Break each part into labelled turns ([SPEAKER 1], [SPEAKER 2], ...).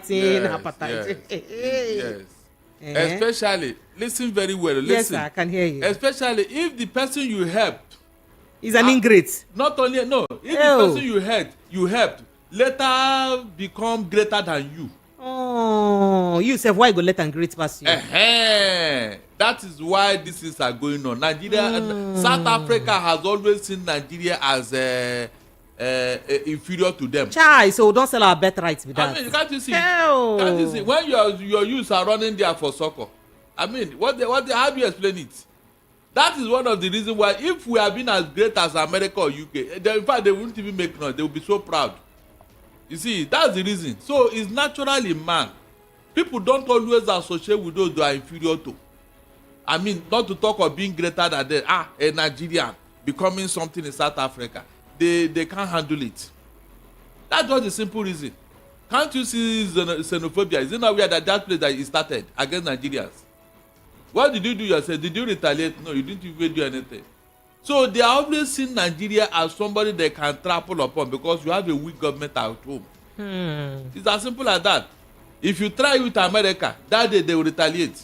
[SPEAKER 1] fighting hepatitis.
[SPEAKER 2] Yes. Especially, listen very well. Listen.
[SPEAKER 1] Yes, sir, I can hear you.
[SPEAKER 2] Especially if the person you helped
[SPEAKER 1] is an ingrate.
[SPEAKER 2] Not only if the person you helped later become greater than you.
[SPEAKER 1] Oh, you say why go let and great pass you?
[SPEAKER 2] That is why these things are going on. Nigeria, South Africa has always seen Nigeria as inferior to them.
[SPEAKER 1] Chai, so don't sell our birthrights with that.
[SPEAKER 2] I mean, can't you see? Can't you see? When your youths are running there for soccer, I mean, how do you explain it? That is one of the reasons why, if we have been as great as America or UK, in fact, they wouldn't even make noise. They would be so proud. You see, that's the reason. So it's naturally man. People don't always associate with those they are inferior to. I mean, not to talk of being greater than them. A Nigerian becoming something in South Africa. They can't handle it. That's just the simple reason. Can't you see xenophobia? Is it not where that place that it started against Nigerians? What did you do yourself? Did you retaliate? No, you didn't even do anything. So they are always seen Nigeria as somebody they can trample upon because you have a weak government at home. It's as simple as that. If you try with America, that day they will retaliate.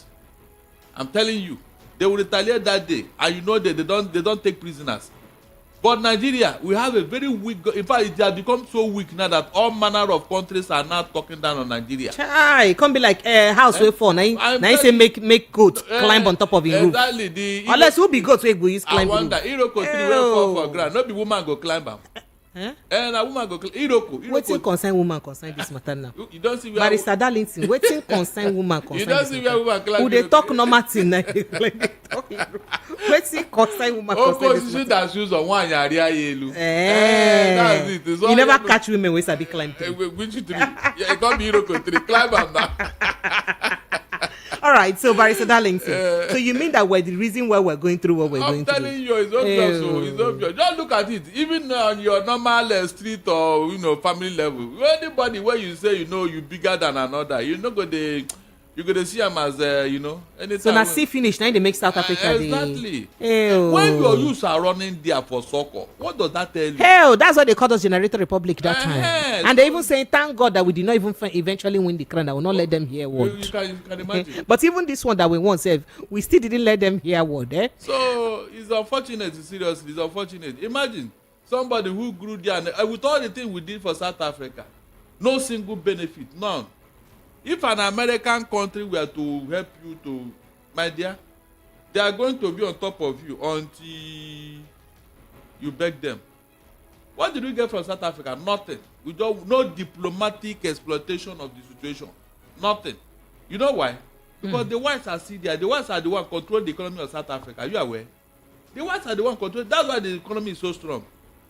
[SPEAKER 2] I'm telling you, they will retaliate that day, and you know that they don't take prisoners. But Nigeria, we have a very weak. In fact, it has become so weak now that all manner of countries are now talking down on Nigeria.
[SPEAKER 1] Chai, it can't be like house way for now. Now say make goat climb on top of the roof.
[SPEAKER 2] Exactly.
[SPEAKER 1] Unless who be goat we go use climb.
[SPEAKER 2] I wonder. Iroko 3 will fall for ground. No be woman go climb am. And a woman go Iroko.
[SPEAKER 1] Wetin concern woman concern this matter now?
[SPEAKER 2] You don't see where
[SPEAKER 1] Barrister Darlington, wetin concern woman concern
[SPEAKER 2] you don't see where woman climb.
[SPEAKER 1] Who dey talk normal thing now? Wetin concern woman concern this matter?
[SPEAKER 2] That shoes on one yari ayelu.
[SPEAKER 1] That's it. You never catch women wey sabi climb tree.
[SPEAKER 2] Which tree? Yeah, it can't be Iroko 3. Climb am now.
[SPEAKER 1] All right, so Barrister Darlington, so you mean that we're the reason why we're going through what we're going through?
[SPEAKER 2] I'm telling you, it's obvious. It's obvious. Just look at it. Even on your normal street or family level, anybody where you say you bigger than another, you're not gonna see them as anytime.
[SPEAKER 1] So now see finish now they make South Africa.
[SPEAKER 2] Exactly. When your youths are running there for soccer, what does that tell you?
[SPEAKER 1] Hell, that's why they called us Generator Republic that time. And they even saying, thank God that we did not even eventually win the crown. I will not let them hear word.
[SPEAKER 2] You can imagine.
[SPEAKER 1] But even this one that we won, we still didn't let them hear word.
[SPEAKER 2] So it's unfortunate. Seriously, it's unfortunate. Imagine somebody who grew there and with all the things we did for South Africa, no single benefit, none. If an American country were to help you to, my dear, they are going to be on top of you until you beg them. What did we get from South Africa? Nothing. We don't, no diplomatic exploitation of the situation. Nothing. You know why? Because the whites are still there. The whites are the one controlling the economy of South Africa. Are you aware? The whites are the one controlling. That's why the economy is so strong.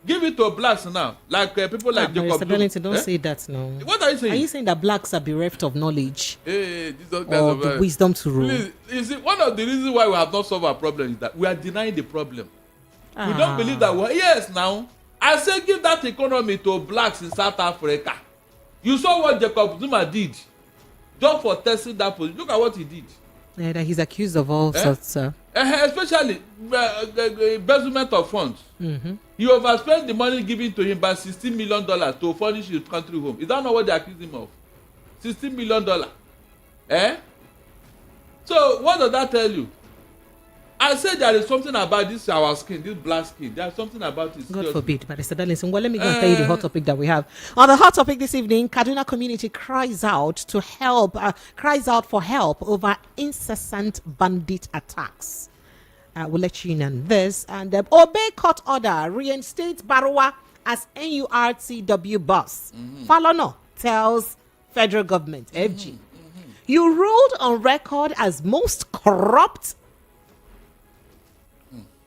[SPEAKER 2] Give it to blacks now, like people like Jacob.
[SPEAKER 1] Mr. Bellington, don't say that now.
[SPEAKER 2] What are you saying?
[SPEAKER 1] Are you saying that blacks are bereft of knowledge or
[SPEAKER 2] the
[SPEAKER 1] wisdom to rule?
[SPEAKER 2] Please, you see, one of the reasons why we have not solved our problem is that we are denying the problem. We don't believe that. Yes, now I say give that economy to blacks in South Africa. You saw what Jacob Zuma did, just for testing that position. Look at what he did.
[SPEAKER 1] Yeah, that he's accused of all sorts, sir.
[SPEAKER 2] Especially embezzlement of funds. He overspent the money given to him by $16 million to furnish his country home. Is that not what they accuse him of? $16 million. So what does that tell you? I said there is something about this our skin, this black skin. There is something about it.
[SPEAKER 1] God forbid, but Mr. Darlington, well, let me go and tell you the hot topic that we have. On the hot topic this evening, Kaduna community cries out for help over incessant bandit attacks. We'll let you in on this. And obey court order, reinstate Barua as NURTW boss. Falono tells federal government, FG. You ruled on record as most corrupt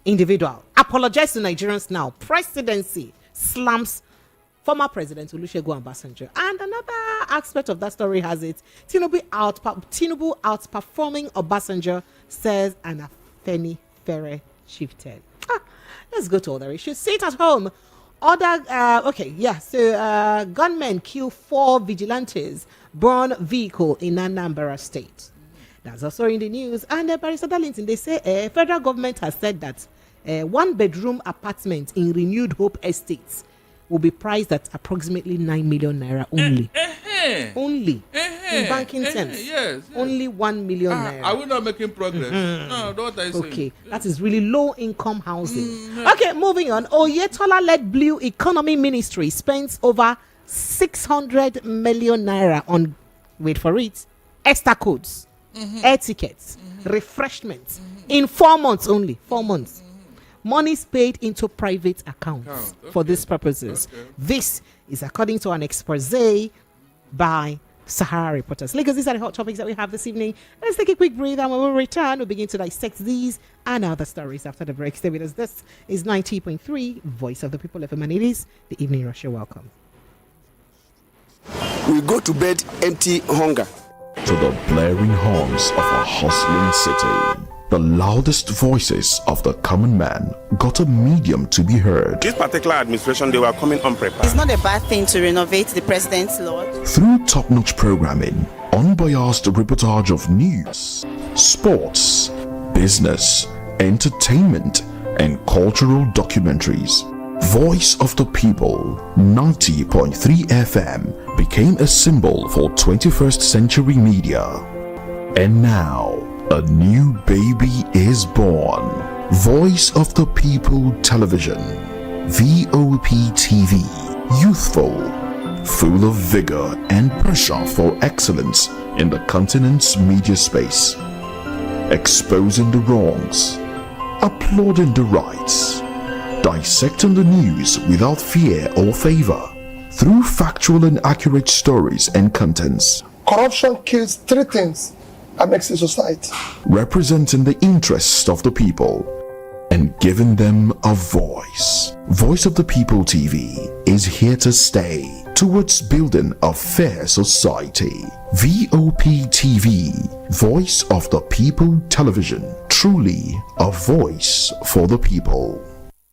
[SPEAKER 1] individual. Apologize to Nigerians now. Presidency slams former President Olusegun Obasanjo. And another aspect of that story has it, Tinubu outperforming Obasanjo, says an Afenifere chieftain. Let's go to other issues. Sit at home. Gunmen kill 4 vigilantes, burn vehicle in Anambra State. That's also in the news. And Barrister Darlington, they say federal government has said that 1-bedroom apartment in Renewed Hope Estates will be priced at approximately 9 million naira only. Only. in banking terms.
[SPEAKER 2] Yes.
[SPEAKER 1] Only 1 million naira.
[SPEAKER 2] Are we not making progress? No, what I say.
[SPEAKER 1] Okay, that is really low income housing. Okay, moving on. Oyetola-led Blue Economy Ministry spends over 600 million naira on, wait for it, extra codes, air tickets, refreshments in 4 months only. 4 months. Monies paid into private accounts for these purposes. This is according to an expose by Sahara Reporters. Lagos, these are the hot topics that we have this evening. Let's take a quick breather, and when we return, we'll begin to dissect these and other stories after the break. Stay with us. This is 90.3 Voice of the People FM, and it is the Evening Rush. You're welcome.
[SPEAKER 3] We go to bed empty hunger.
[SPEAKER 4] To the blaring horns of a hustling city, the loudest voices of the common man got a medium to be heard.
[SPEAKER 3] This particular administration, they were coming unprepared.
[SPEAKER 5] It's not a bad thing to renovate the president's lodge.
[SPEAKER 4] Through top-notch programming, unbiased reportage of news, sports, business, entertainment, and cultural documentaries, Voice of the People, 90.3 FM, became a symbol for 21st century media. And now, a new baby is born. Voice of the People Television, VOP TV, youthful, full of vigor and pressure for excellence in the continent's media space, exposing the wrongs, applauding the rights, dissecting the news without fear or favor, through factual and accurate stories and contents.
[SPEAKER 6] Corruption kills 3 things that makes a society.
[SPEAKER 4] Representing the interests of the people and giving them a voice. Voice of the People TV is here to stay towards building a fair society. VOP TV, Voice of the People Television, truly a voice for the people.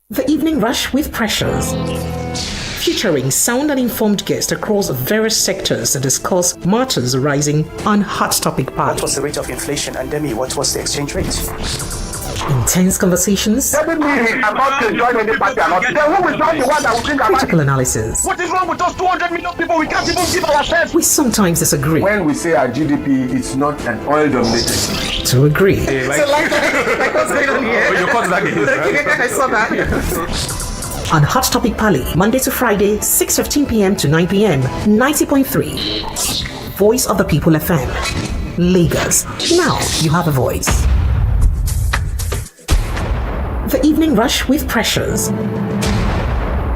[SPEAKER 1] The Evening Rush with Pressures, featuring sound and informed guests across various sectors to discuss matters arising on Hot Topic Party.
[SPEAKER 7] What was the rate of inflation? And then what was the exchange rate?
[SPEAKER 1] Intense conversations,
[SPEAKER 6] Telling me about to join any party or not. Then who will join the one that will think about
[SPEAKER 1] critical analysis.
[SPEAKER 6] What is wrong with us 200 million people? We can't even give ourselves.
[SPEAKER 1] We sometimes disagree.
[SPEAKER 8] When we say our GDP is not an oil dominated.
[SPEAKER 1] To agree.
[SPEAKER 6] Like what's going on here?
[SPEAKER 8] You caught that again.
[SPEAKER 6] I saw that.
[SPEAKER 1] On Hot Topic Pali, Monday to Friday, 6:15 p.m. to 9 p.m. 90.3 Voice of the People FM, Lagos. Now you have a voice. The Evening Rush with Pressures.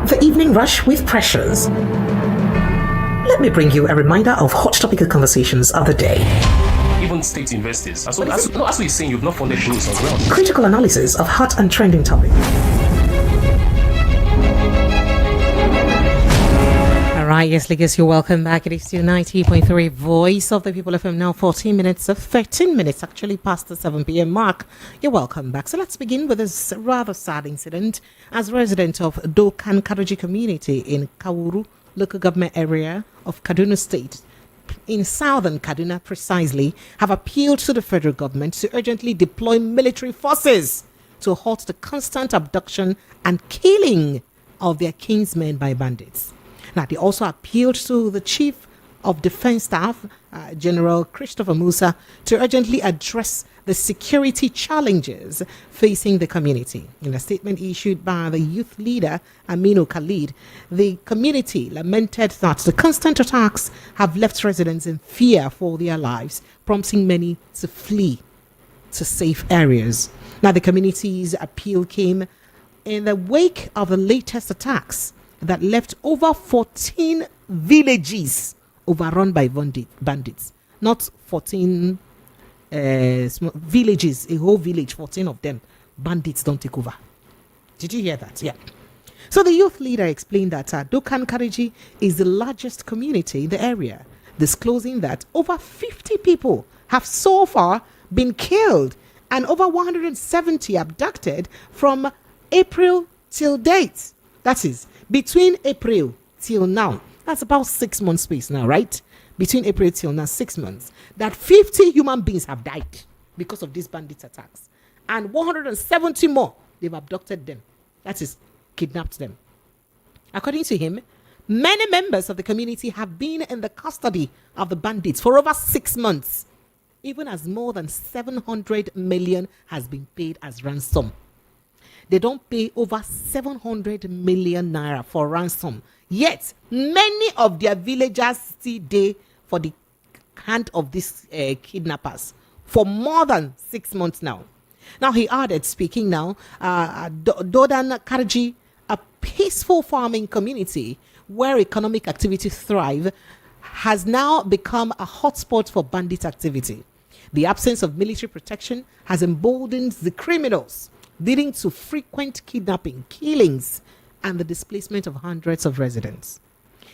[SPEAKER 1] The Evening Rush with Pressures. Let me bring you a reminder of hot topical conversations of the day.
[SPEAKER 9] Even state investors. That's what you're saying. You've not funded those as well.
[SPEAKER 1] Critical analysis of hot and trending topics. Alright, yes, Lagos, you're welcome back. It is still 90.3 Voice of the People FM. Now 13 minutes actually past the 7 p.m. mark. You're welcome back. So let's begin with this rather sad incident. As resident of Dokan Kadoji community in Kawuru local government area of Kaduna State, in southern Kaduna precisely, have appealed to the federal government to urgently deploy military forces to halt the constant abduction and killing of their kinsmen by bandits. Now, they also appealed to the Chief of Defense Staff, General Christopher Musa, to urgently address the security challenges facing the community. In a statement issued by the youth leader, Aminu Khalid, the community lamented that the constant attacks have left residents in fear for their lives, prompting many to flee to safe areas. Now, the community's appeal came in the wake of the latest attacks that left over 14 villages overrun by bandits. Not 14 villages, a whole village, 14 of them. Bandits don't take over. Did you hear that? Yeah. So the youth leader explained that Dokan Kariji is the largest community in the area, disclosing that over 50 people have so far been killed and over 170 abducted from April till date. That is, between April till now, that's about 6 months space now, right? Between April till now, 6 months, that 50 human beings have died because of these bandit attacks. And 170 more, they've abducted them. That is, kidnapped them. According to him, Many members of the community have been in the custody of the bandits for over 6 months, even as more than 700 million has been paid as ransom. They don't pay over 700 million naira for ransom. Yet, many of their villagers still dey for the hand of these kidnappers for more than 6 months now. Now, he added, speaking now, Dodan Karji, a peaceful farming community where economic activity thrive, has now become a hotspot for bandit activity. The absence of military protection has emboldened the criminals, leading to frequent kidnapping, killings, and the displacement of hundreds of residents.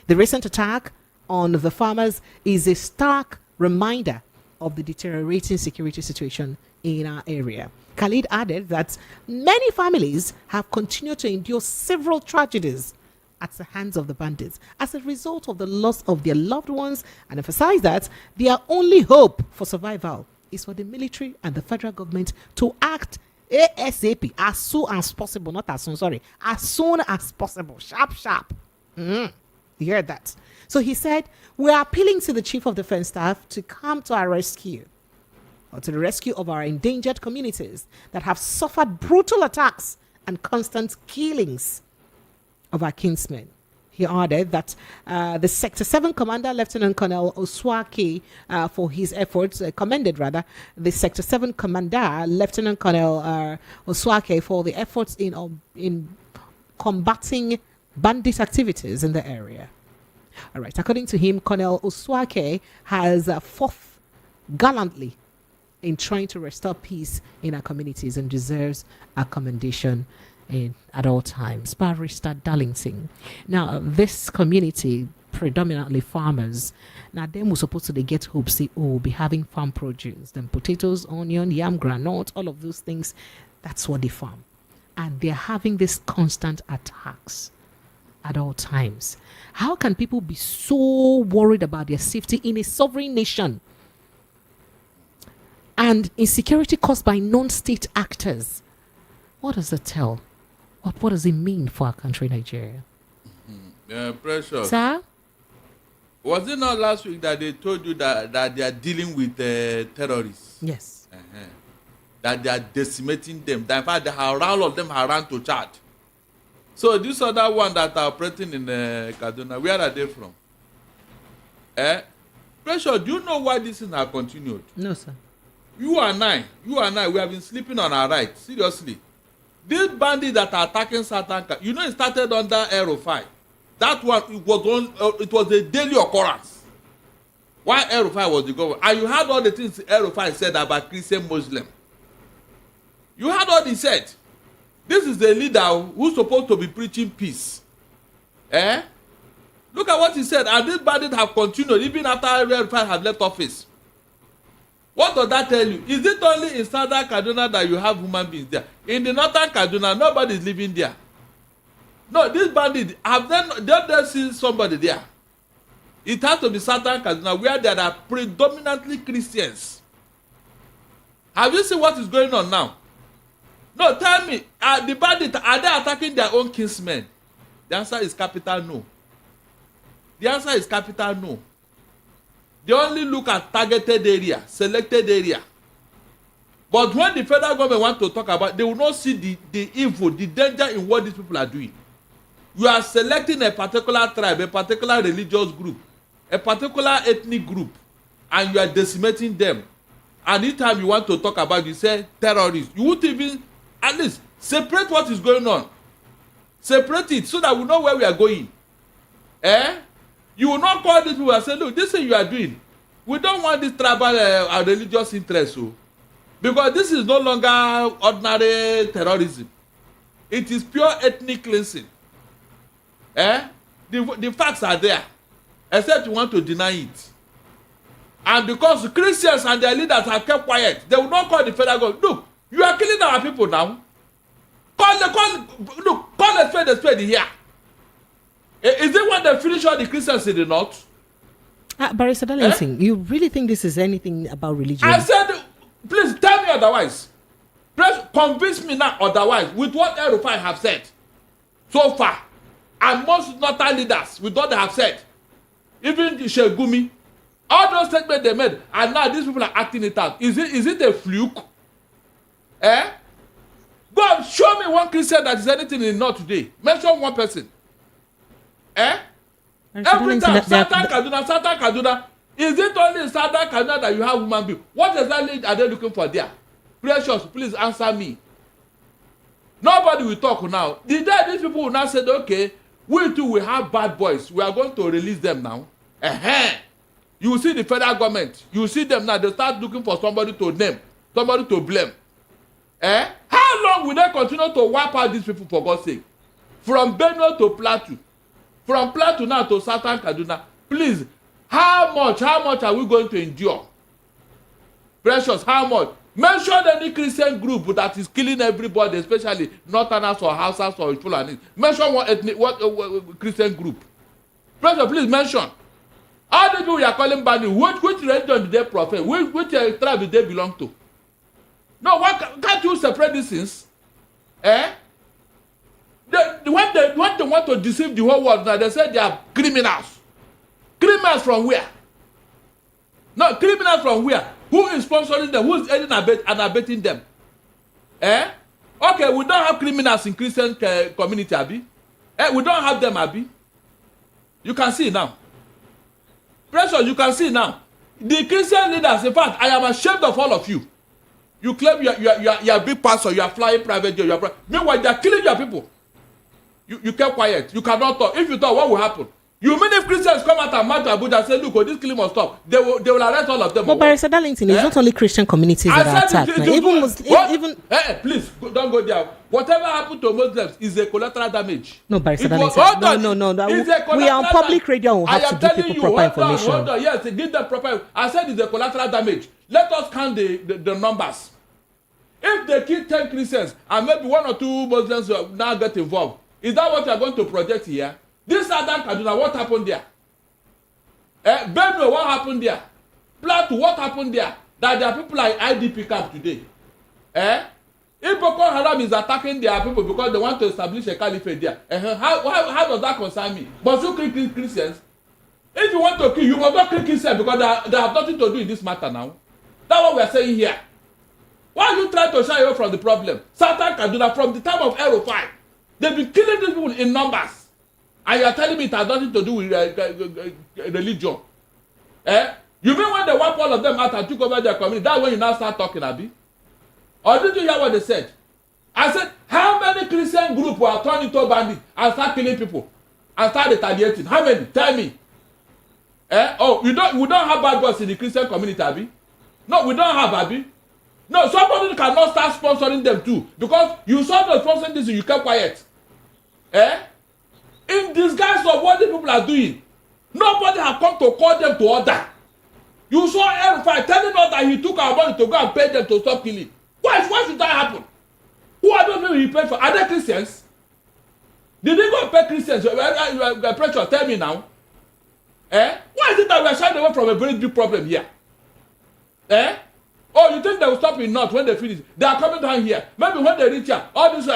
[SPEAKER 1] The recent attack on the farmers is a stark reminder of the deteriorating security situation in our area. Khalid added that many families have continued to endure several tragedies at the hands of the bandits as a result of the loss of their loved ones, and emphasized that their only hope for survival is for the military and the federal government to act ASAP, as soon as possible, not as soon, sorry, as soon as possible, sharp. You heard that? So he said, we are appealing to the Chief of Defense Staff to come to our rescue, or to the rescue of our endangered communities that have suffered brutal attacks and constant killings of our kinsmen. He added that the Sector 7 Commander, Lieutenant Colonel Oswake, for his efforts, commended rather, the Sector 7 Commander, Lieutenant Colonel Oswake, for the efforts in combating bandit activities in the area. All right, according to him, Colonel Oswake has fought gallantly in trying to restore peace in our communities and deserves a commendation at all times. Barrister Darlington. Now, this community, predominantly farmers, now them were supposed to get hope, say, oh, be having farm produce, then potatoes, onion, yam, granite, all of those things. That's what they farm. And they're having these constant attacks at all times. How can people be so worried about their safety in a sovereign nation? And insecurity caused by non-state actors. What does it tell? What does it mean for our country, Nigeria?
[SPEAKER 2] Precious.
[SPEAKER 1] Sir?
[SPEAKER 2] Was it not last week that they told you that they are dealing with terrorists?
[SPEAKER 1] Yes.
[SPEAKER 2] That they are decimating them. That in fact, all of them have run to Chad. So this other one that are operating in Kaduna, where are they from? Precious, do you know why this thing has continued?
[SPEAKER 1] No, sir.
[SPEAKER 2] You and I, we have been sleeping on our right. Seriously. These bandits that are attacking Southern, it started under Aerofy. That one, it was a daily occurrence. Why Aerofy was the government? And you heard all the things Aerofy said about Christian Muslim. You heard all he said. This is the leader who's supposed to be preaching peace. Look at what he said. And these bandits have continued even after Aerofy had left office. What does that tell you? Is it only in southern Kaduna that you have human beings there? In the northern Kaduna, nobody is living there. No, this bandit, have they seen somebody there? It has to be southern Kaduna where there are predominantly Christians. Have you seen what is going on now? No, tell me, the bandits, are they attacking their own kinsmen? The answer is capital no. The answer is capital no. They only look at targeted area, selected area. But when the federal government wants to talk about, they will not see the evil, the danger in what these people are doing. You are selecting a particular tribe, a particular religious group, a particular ethnic group, and you are decimating them. And each time you want to talk about, you say terrorists. You won't even, at least, separate what is going on. Separate it so that we know where we are going. You will not call these people and say, look, this thing you are doing, we don't want this tribal and religious interest. Because this is no longer ordinary terrorism. It is pure ethnic cleansing. The facts are there, except you want to deny it. And because Christians and their leaders have kept quiet, they will not call the federal government. Look, you are killing our people now. Call a spade here. Is it when they finish all the Christians in the north?
[SPEAKER 1] Barrister Darlington, you really think this is anything about religion?
[SPEAKER 2] I said, please tell me otherwise. Please convince me now otherwise with what Aerofy have said so far. and most northern leaders with what they have said, even Shegumi, all those statements they made, and now these people are acting it out. Is it a fluke? Eh? God, show me one Christian that is anything in the north today. Mention one person. Eh? Every time, Southern Kaduna. Is it only in Southern Kaduna that you have human beings? What exactly are they looking for there? Precious, please answer me. Nobody will talk now. The day these people will now say, okay, we too will have bad boys. We are going to release them now. You will see the federal government. You will see them now. They start looking for somebody to name, somebody to blame. How long will they continue to wipe out these people, for God's sake? From Benue to Plateau. From Plateau now to Southern Kaduna. Please, how much are we going to endure? Precious, how much? Mention any Christian group that is killing everybody, especially Northerners or Hausas or Fulani. Mention one ethnic, Christian group. Precious, please mention. All the people you are calling Bandit, which religion do they profess? Which tribe do they belong to? No, can't you separate these things? When they want to deceive the whole world, now they say they are criminals. Criminals from where? No, criminals from where? Who is sponsoring them? Who is aiding and abetting them? Okay, we don't have criminals in Christian community, Abi. We don't have them, Abi. You can see now. Precious, you can see now. The Christian leaders, in fact, I am ashamed of all of you. You claim you are a big pastor, you are flying private jet. Meanwhile, they are killing your people. You kept quiet. You cannot talk. If you talk, what will happen? You mean if Christians come out and march to Abuja and say, look, this killing must stop, they will arrest all of them.
[SPEAKER 1] But Barrister Darlington, it's not only Christian communities that are attacked. Even
[SPEAKER 2] please, don't go there. Whatever happened to Muslims is a collateral damage.
[SPEAKER 1] No, Barrister Darlington. No. We are on public radio and we have to give people proper information.
[SPEAKER 2] Hold on. Yes, give them proper. I said it's a collateral damage. Let us count the numbers. If they kill 10 Christians and maybe 1 or 2 Muslims will now get involved, is that what you are going to project here? This Southern Kaduna, what happened there? Benue, what happened there? Plateau, what happened there? That there are people like IDP camp today. If Boko Haram is attacking their people because they want to establish a caliphate there, how does that concern me? Must you kill Christians? If you want to kill, you must not kill Christians because they have nothing to do in this matter now. That's what we are saying here. Why are you trying to shy away from the problem? Southern Kaduna, from the time of El-Rufai, they've been killing these people in numbers. And you are telling me it has nothing to do with religion. You mean when they wipe all of them out and took over their community, that's when you now start talking, Abi? Or did you hear what they said? I said, how many Christian groups were turned into bandits and start killing people and start retaliating? How many? Tell me. We don't have bad boys in the Christian community, Abi? No, we don't have, Abi. No, somebody cannot start sponsoring them too. Because you saw them sponsoring this and you kept quiet. In disguise of what the people are doing, nobody has come to call them to order. You saw El-Rufai telling us that he took our money to go and pay them to stop killing. Why should that happen? Who are those people he paid for? Are they Christians? Did they go and pay Christians? Pressure, tell me now. Why is it that we are shying away from a very big problem here? Oh, you think they will stop in North when they finish? They are coming down here. Maybe when they reach here, all this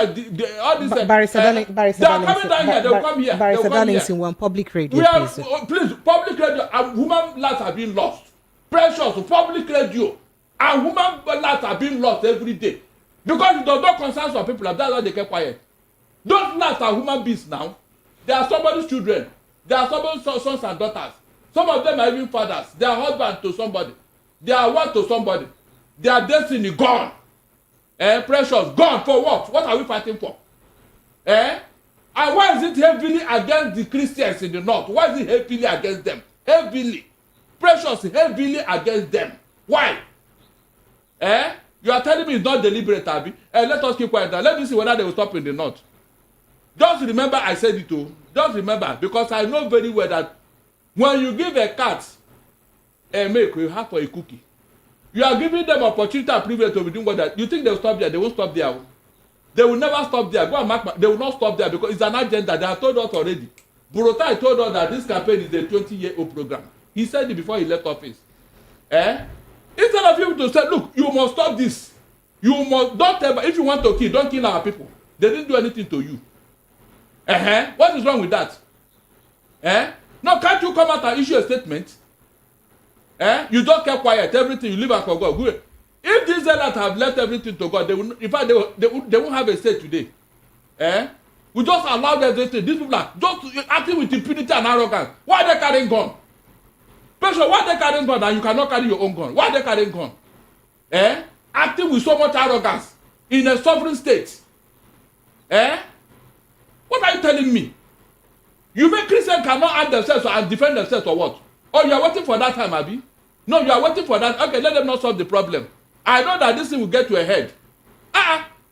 [SPEAKER 1] Barrister Darlington,
[SPEAKER 2] they are coming down here. They will come here.
[SPEAKER 1] Barrister Darlington, we're on public radio.
[SPEAKER 2] Please, public radio and human lives are being lost. Precious, public radio and human lives are being lost every day because it does not concern some people. That's why they keep quiet. Those lives are human beings now. They are somebody's children. They are somebody's sons and daughters. Some of them are even fathers. They are husbands to somebody. They are wife to somebody. Their destiny gone. Precious, gone for what? What are we fighting for? And why is it heavily against the Christians in the north? Why is it heavily against them? Heavily. Precious, heavily against them. Why? You are telling me it's not deliberate, Abi? Let us keep quiet now. Let me see whether they will stop in the north. Just remember I said it too. Just remember, because I know very well that when you give a cat a milk, you have for a cookie. You are giving them opportunity and privilege to be doing what that. You think they will stop there? They won't stop there. They will never stop there. Go and mark. They will not stop there because it's an agenda. They have told us already. Burotai told us that this campaign is a 20-year-old program. He said it before he left office. Instead of you to say, look, you must stop this. You must don't ever. If you want to kill, don't kill our people. They didn't do anything to you. What is wrong with that? No, can't you come out and issue a statement? You just kept quiet, everything, you leave and for God. Good. If these zealots have left everything to God, they will, in fact, they won't have a say today. We just allow them to say, these people are just acting with impunity and arrogance. Why are they carrying gun? Pressure, why are they carrying gun and you cannot carry your own gun? Why are they carrying gun? Acting with so much arrogance in a sovereign state. What are you telling me? You make Christians cannot arm themselves and defend themselves or what? Oh, you are waiting for that time, Abi? No, you are waiting for that. Okay, let them not solve the problem. I know that this thing will get to a head.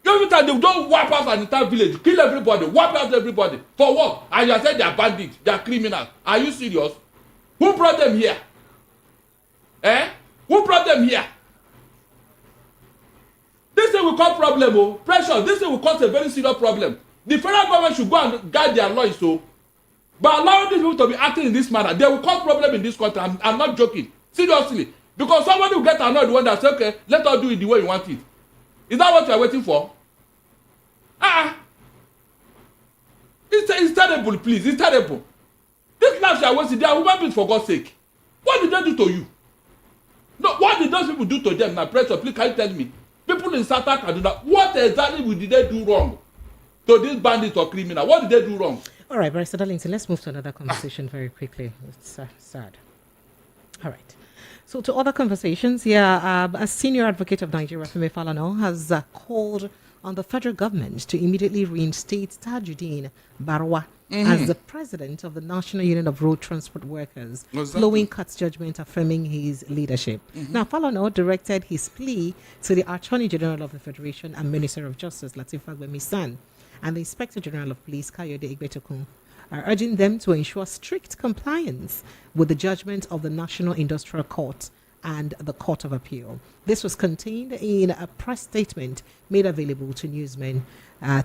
[SPEAKER 2] Every time they don't wipe out an entire village, kill everybody, wipe out everybody. For what? And you are saying they are bandits, they are criminals. Are you serious? Who brought them here? Who brought them here? This thing will cause problem, oh. Pressure, this thing will cause a very serious problem. The federal government should go and guide their laws, so. But allowing these people to be acting in this manner, they will cause problem in this country. I'm not joking. Seriously. Because somebody will get annoyed when they say, okay, let us do it the way you want it. Is that what you are waiting for? It's terrible, please. It's terrible. These lives you are wasting, they are human beings for God's sake. What did they do to you? No, what did those people do to them? Now, pressure, please, can you tell me? People in Southern Kaduna, what exactly did they do wrong to these bandits or criminals? What did they do wrong?
[SPEAKER 1] All right, Barrister Darlington, let's move to another conversation very quickly. It's sad. All right. So to other conversations, a senior advocate of Nigeria, Femi Falana, has called on the federal government to immediately reinstate Tajuddin Barwa as the president of the National Union of Road Transport Workers, following Court's judgment affirming his leadership. Now, Falana directed his plea to the Attorney General of the Federation and Minister of Justice, Lateef Fagbemi-San, and the Inspector General of Police, Kayode Egbetokun, urging them to ensure strict compliance with the judgment of the National Industrial Court and the Court of Appeal. This was contained in a press statement made available to newsmen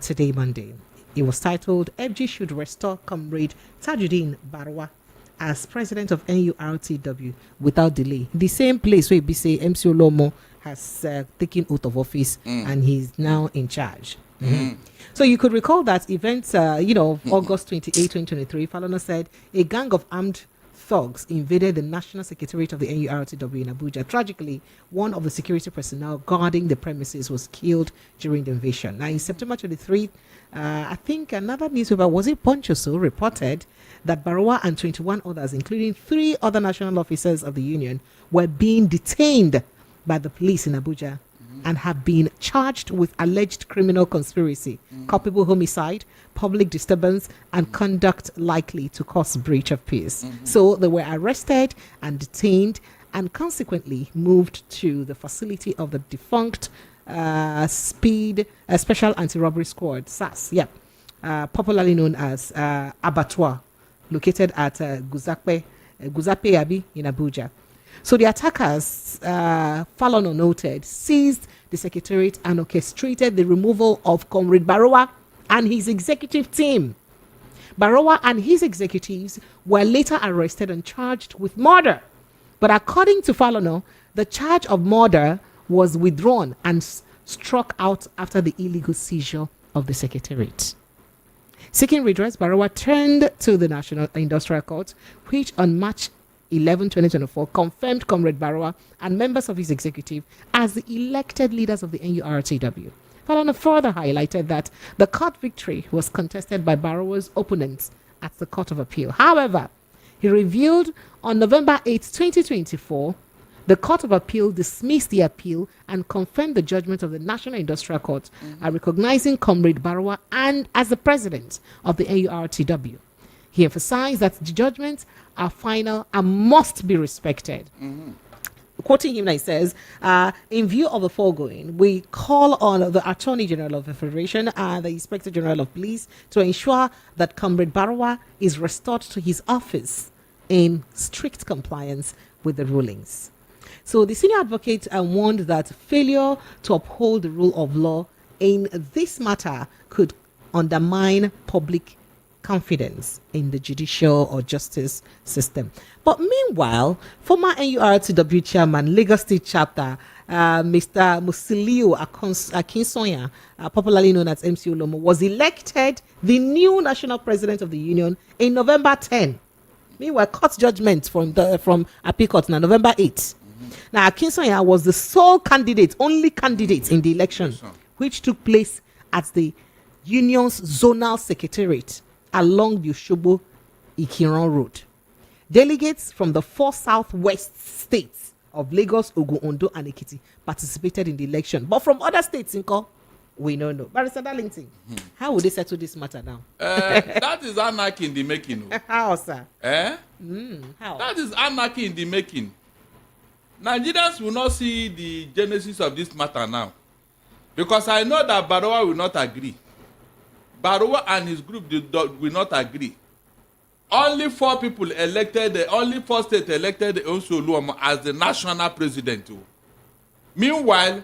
[SPEAKER 1] today, Monday. It was titled, FG should restore Comrade Tajuddin Barwa as president of NURTW without delay. The same place where say MC Olomo has taken oath of office and he's now in charge. So you could recall that event, August 28, 2023, Falana said a gang of armed thugs invaded the National Secretariat of the NURTW in Abuja. Tragically, one of the security personnel guarding the premises was killed during the invasion. Now, in September 23, I think another newspaper, was it Punch or so, reported that Barwa and 21 others, including 3 other national officers of the union, were being detained by the police in Abuja and have been charged with alleged criminal conspiracy, culpable homicide, public disturbance, and conduct likely to cause breach of peace. So they were arrested and detained and consequently moved to the facility of the defunct Special Anti-Robbery Squad, SAS, popularly known as Abattoir, located at Guzape Abi in Abuja. So the attackers, Falana noted, seized the secretariat and orchestrated the removal of Comrade Barwa and his executive team. Barwa and his executives were later arrested and charged with murder. But according to Falana, the charge of murder was withdrawn and struck out after the illegal seizure of the secretariat. Seeking redress, Barwa turned to the National Industrial Court, which on March 11, 2024, confirmed Comrade Barwa and members of his executive as the elected leaders of the NURTW. Falana further highlighted that the court victory was contested by Barwa's opponents at the Court of Appeal. However, he revealed on November 8, 2024, the Court of Appeal dismissed the appeal and confirmed the judgment of the National Industrial Court, recognizing Comrade Barwa and as the president of the NURTW. He emphasized that the judgments are final and must be respected. Quoting him, he says, in view of the foregoing, we call on the Attorney General of the Federation and the Inspector General of Police to ensure that Comrade Barwa is restored to his office in strict compliance with the rulings. So the senior advocate warned that failure to uphold the rule of law in this matter could undermine public confidence in the judicial or justice system. But meanwhile, former NURTW chairman, Lagos State chapter, Mr. Musiliu Akinsoya, popularly known as MC Olomo, was elected the new national president of the union in November 10. Meanwhile, court judgment from Appeal Court now November 8. Now, Akinsoya was the only candidate in the election, which took place at the union's zonal secretariat along the Oshobo Ikiran Road. Delegates from the 4 southwest states of Lagos, Ogun, Ondo, and Ekiti participated in the election. But from other states, we don't know. Barrister Darlington, how would they settle this matter now?
[SPEAKER 2] That is anarchy in the making.
[SPEAKER 1] How, sir?
[SPEAKER 2] How? That is anarchy in the making. Nigerians will not see the genesis of this matter now. Because I know that Barowa will not agree. Barowa and his group will not agree. Only 4 people elected, only 4 states elected Oluomo as the national president. Meanwhile,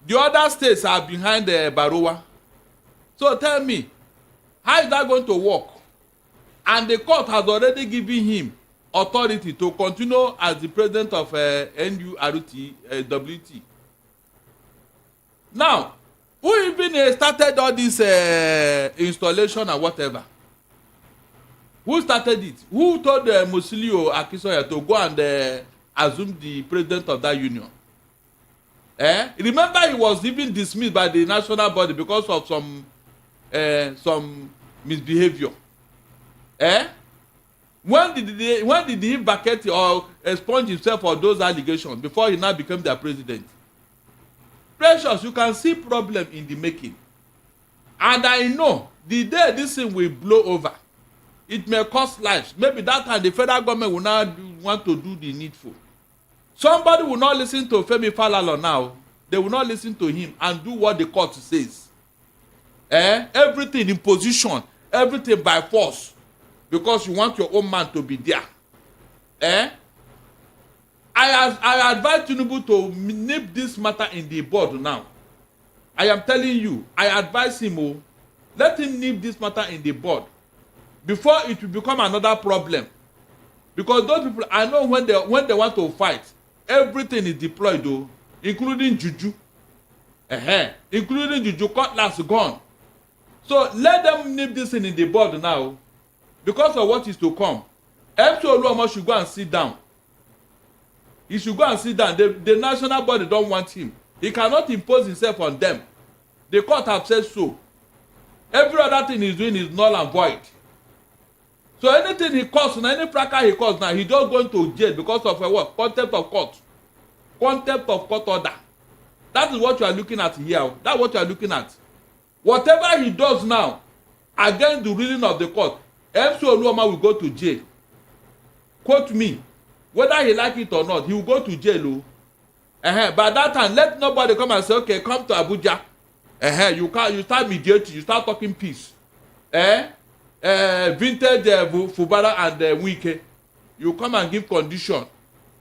[SPEAKER 2] the other states are behind Barowa. So tell me, how is that going to work? And the court has already given him authority to continue as the president of NURTW. Now, who even started all this installation and whatever? Who started it? Who told Musiliu Akinsoya to go and assume the president of that union? Remember, he was even dismissed by the national body because of some misbehavior. When did he vacate or expunge himself for those allegations before he now became their president? Precious, you can see problem in the making. And I know the day this thing will blow over, it may cost lives. Maybe that time the federal government will now want to do the needful. Somebody will not listen to Femi Falana now. They will not listen to him and do what the court says. Everything in position, everything by force, because you want your own man to be there. I advise Tinubu to nip this matter in the bud now. I am telling you, I advise him, let him nip this matter in the bud before it will become another problem. Because those people, I know when they want to fight, everything is deployed, including juju. Including juju, cutlass gone. So let them nip this in the bud now, because of what is to come. MC Oluomo should go and sit down. He should go and sit down. The national body don't want him. He cannot impose himself on them. The court have said so. Every other thing he's doing is null and void. So anything he calls now, any praka he calls now, he's just going to jail because of what? Contempt of court. Contempt of court order. That is what you are looking at here. That's what you are looking at. Whatever he does now, against the ruling of the court, MC Oluomo will go to jail. Quote me. Whether he like it or not, he will go to jail. By that time, let nobody come and say, okay, come to Abuja. You start mediating, you start talking peace. Vintage Fubara and Wike. You come and give condition.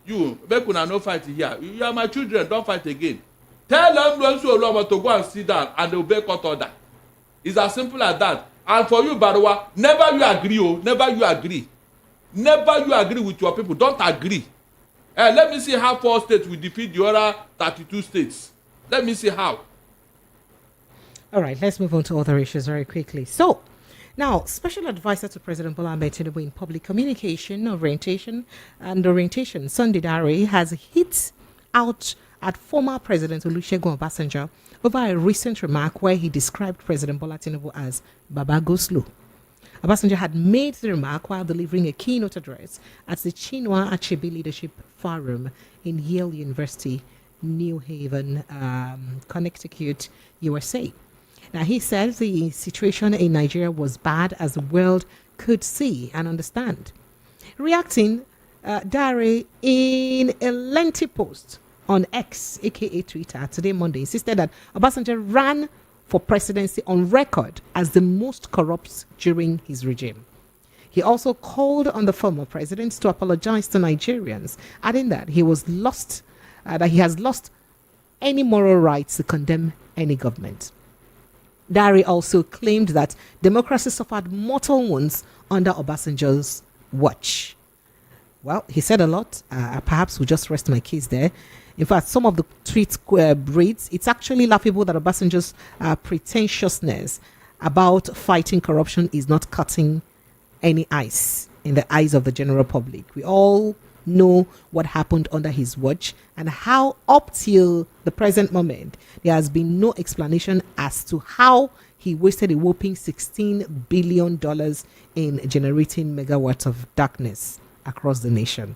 [SPEAKER 2] You make una no fight here. You are my children, don't fight again. Tell them to go and sit down and obey court order. It's as simple as that. And for you, Barowa, never you agree, never you agree. Never you agree with your people. Don't agree. Let me see how 4 states will defeat the other 32 states. Let me see how.
[SPEAKER 1] All right, let's move on to other issues very quickly. So, now, Special Advisor to President Bola Ahmed Tinubu in Public Communication, Orientation, Sunday Dare, has hit out at former President Olusegun Obasanjo over a recent remark where he described President Bola Tinubu as Baba Go Slow. Obasanjo had made the remark while delivering a keynote address at the Chinua Achebe Leadership Forum in Yale University, New Haven, Connecticut, USA. Now, he said the situation in Nigeria was bad as the world could see and understand. Reacting, Dare, in a lengthy post on X, aka Twitter, today Monday, insisted that Obasanjo ran for presidency on record as the most corrupt during his regime. He also called on the former president to apologize to Nigerians, adding that he has lost any moral rights to condemn any government. Dari also claimed that democracy suffered mortal wounds under Obasanjo's watch. Well, he said a lot. Perhaps we'll just rest my case there. In fact, some of the tweets reads, it's actually laughable that Obasanjo's pretentiousness about fighting corruption is not cutting any ice in the eyes of the general public. We all know what happened under his watch and how up till the present moment there has been no explanation as to how he wasted a whopping $16 billion in generating megawatts of darkness across the nation.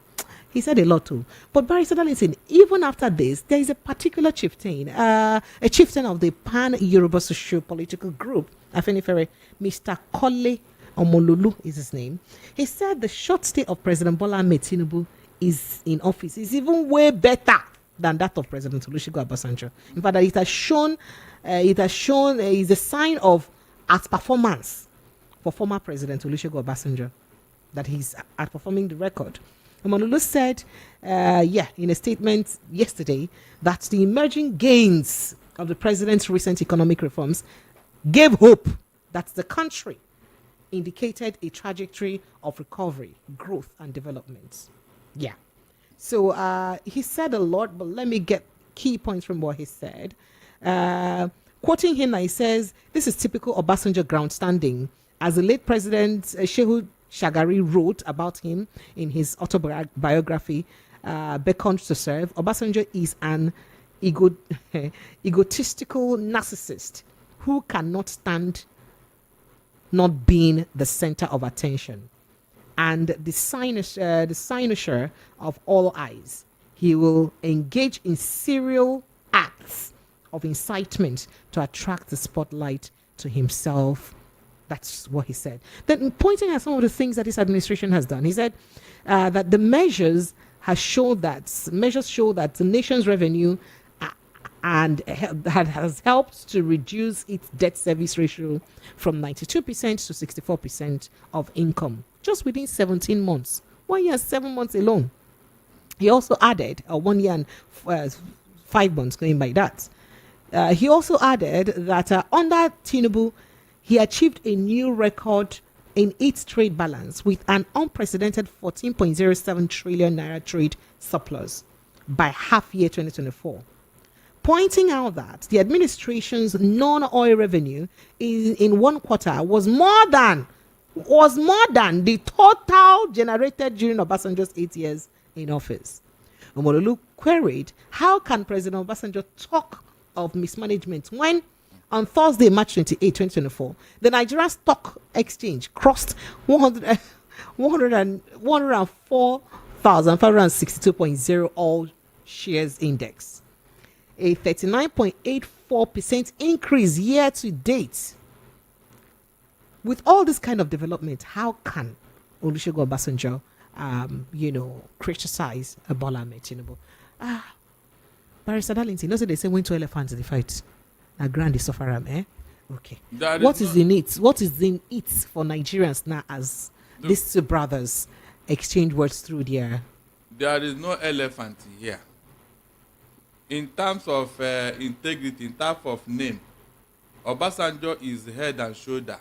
[SPEAKER 1] He said a lot too. But Barrister Darlington, even after this, there is a particular chieftain, a chieftain of the Pan-Yoruba socio-political group, Afenifere, Mr. Kole Omololu is his name. He said the short stay of President Bola Ahmed Tinubu is in office is even way better than that of President Olusegun Obasanjo. In fact, that it has shown is a sign of outperformance for former President Olusegun Obasanjo, that he's outperforming the record. Omololu said, in a statement yesterday, that the emerging gains of the president's recent economic reforms gave hope that the country indicated a trajectory of recovery, growth, and development. Yeah. So he said a lot, but let me get key points from what he said. Quoting him, he says, this is typical Obasanjo groundstanding. As the late President Shehu Shagari wrote about him in his autobiography, Beckoned to Serve, Obasanjo is an egotistical narcissist who cannot stand not being the center of attention and the cynosure of all eyes. He will engage in serial acts of incitement to attract the spotlight to himself. That's what he said. Then, pointing at some of the things that this administration has done, he said that the measures show that the nation's revenue has helped to reduce its debt service ratio from 92% to 64% of income just within 17 months. 1 year, 7 months alone. He also added 1 year and 5 months, going by that. He also added that under Tinubu, he achieved a new record in its trade balance with an unprecedented 14.07 trillion naira trade surplus by half year 2024. Pointing out that the administration's non-oil revenue in 1 quarter was more than the total generated during Obasanjo's 8 years in office. Omololu queried, how can President Obasanjo talk of mismanagement when on Thursday, March 28, 2024, the Nigerian Stock Exchange crossed 104,562.0 all shares index, a 39.84% increase year to date. With all this kind of development, how can Olusegun Obasanjo, criticize Bola Ahmed Tinubu? Barrister Darlington, you know, they say when two elephants they fight. A grand is sufferam, eh? Okay. What is in it? What is in it for Nigerians now as these two brothers exchange words through their...
[SPEAKER 2] There is no elephant here. In terms of integrity, in terms of name, Obasanjo is head and shoulder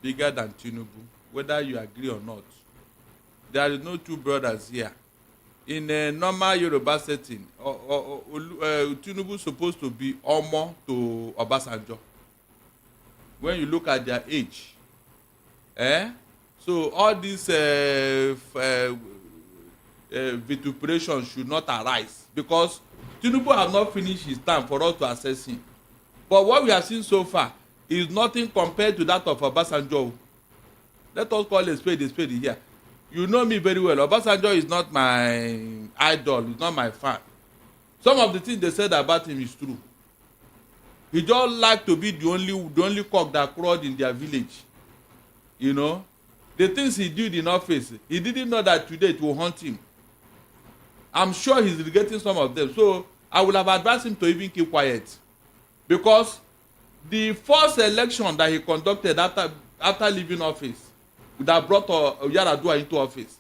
[SPEAKER 2] bigger than Tinubu, whether you agree or not. There is no two brothers here. In a normal Yoruba setting, Tinubu is supposed to be Omo to Obasanjo. When you look at their age, so all these vituperations should not arise because Tinubu has not finished his time for us to assess him. But what we have seen so far is nothing compared to that of Obasanjo. Let us call a spade here. You know me very well. Obasanjo is not my idol. He's not my fan. Some of the things they said about him is true. He just like to be the only cock that crowed in their village. You know, the things he did in office, he didn't know that today it will haunt him. I'm sure he's regretting some of them. So I would have advised him to even keep quiet, because the first election that he conducted after leaving office that brought Yaradua into office,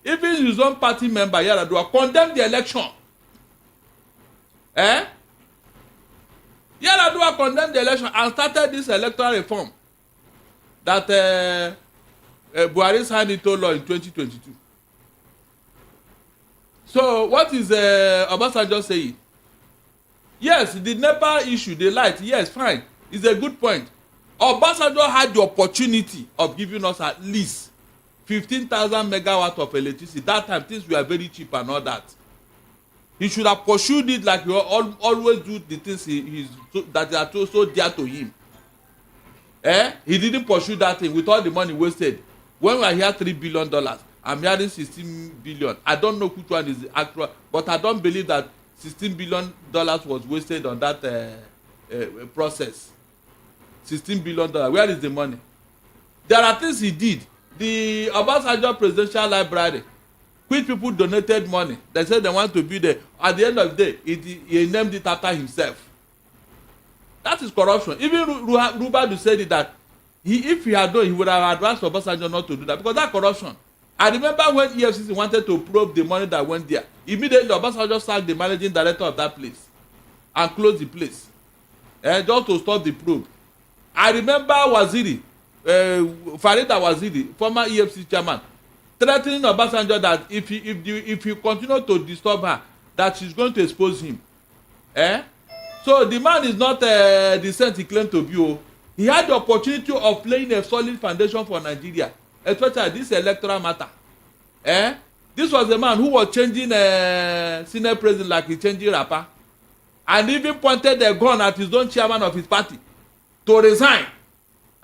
[SPEAKER 2] even his own party member Yaradua condemned the election. Yar'Adua condemned the election and started this electoral reform that Buhari signed into law in 2022. So what is Obasanjo saying? Yes, the NEPA issue, the light, yes, fine. It's a good point. Obasanjo had the opportunity of giving us at least 15,000 megawatts of electricity. That time things were very cheap and all that. He should have pursued it like he always do the things that are so dear to him. He didn't pursue that thing with all the money wasted. When we are here $3 billion, I'm hearing 16 billion. I don't know which one is the actual, but I don't believe that $16 billion was wasted on that process. $16 billion. Where is the money? There are things he did. The Obasanjo Presidential Library, which people donated money. They said they want to be there. At the end of the day, he named it after himself. That is corruption. Even Rubadu said it that if he had done, he would have advised Obasanjo not to do that because that's corruption. I remember when EFCC wanted to probe the money that went there. Immediately, Obasanjo sacked the managing director of that place and closed the place, just to stop the probe. I remember Waziri, Farida Waziri, former EFCC chairman, threatening Obasanjo that if he continue to disturb her, that she's going to expose him. So the man is not the saint he claimed to be. He had the opportunity of laying a solid foundation for Nigeria, especially this electoral matter. This was a man who was changing Senate president like he changing rapper, and even pointed a gun at his own chairman of his party to resign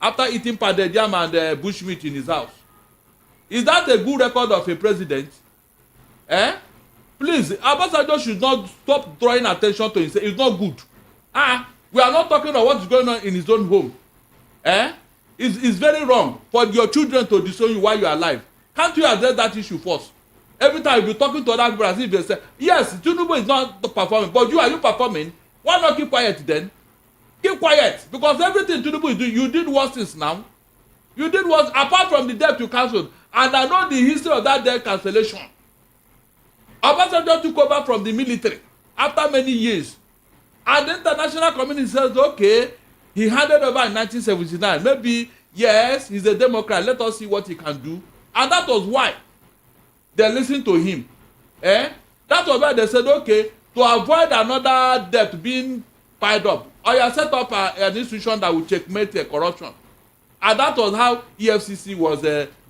[SPEAKER 2] after eating pounded yam and bushmeat in his house. Is that a good record of a president? Please, Obasanjo should not stop drawing attention to himself. It's not good. We are not talking about what is going on in his own home. It's very wrong for your children to disown you while you are alive. Can't you address that issue first? Every time you be talking to other people as if they say, yes, Tinubu is not performing, but are you performing? Why not keep quiet then? Keep quiet, because everything Tinubu is doing, you did worse things now. You did worse, apart from the debt you cancelled. And I know the history of that debt cancellation. Obasanjo took over from the military after many years. And the international community says, okay, he handed over in 1979. Maybe, yes, he's a Democrat. Let us see what he can do. And that was why they listened to him. That was why they said, okay, to avoid another debt being piled up, or you set up an institution that will checkmate corruption. And that was how EFCC was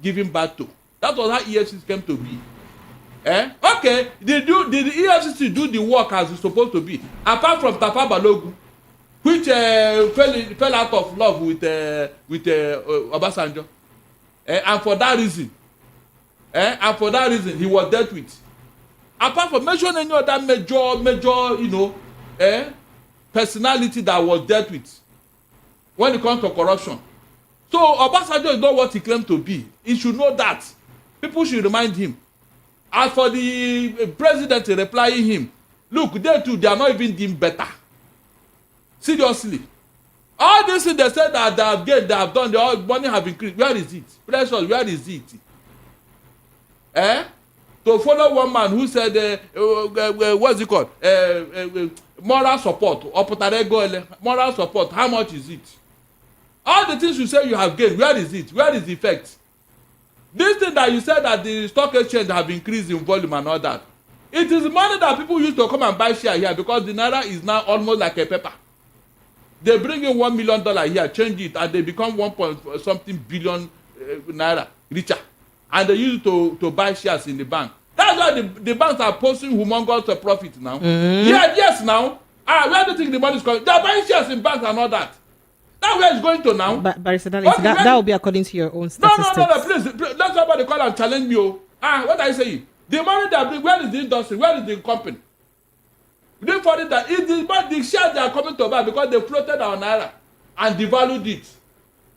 [SPEAKER 2] given back to. That was how EFCC came to be. Okay, did the EFCC do the work as it's supposed to be? Apart from Tafa Balogun, which fell out of love with Obasanjo, and for that reason, he was dealt with. Apart from mention any other major, personality that was dealt with when it comes to corruption. So Obasanjo is not what he claimed to be. He should know that. People should remind him. As for the president replying him, look, they too, they are not even doing better. Seriously. All this thing they said that they have gained, they have done, the money have increased. Where is it? Precious, where is it? To follow one man who said, what's it called? Moral support. Moral support, how much is it? All the things you say you have gained, where is it? Where is the effect? This thing that you said that the stock exchange have increased in volume and all that, it is money that people use to come and buy share here because the naira is now almost like a paper. They bring in $1 million here, change it, and they become 1.something billion naira richer. And they use it to buy shares in the bank. That's why the banks are posting humongous profit now. Mm-hmm. Yeah, yes, now. Where do you think the money is coming? They are buying shares in banks and all that. That's where it's going to now.
[SPEAKER 1] Barrister Darling, okay, that will be according to your own statistics.
[SPEAKER 2] No, please. Let somebody call and challenge me. What are you saying? The money they bring, where is the industry? Where is the company? They find it that the shares they are coming to buy because they floated our naira and devalued it.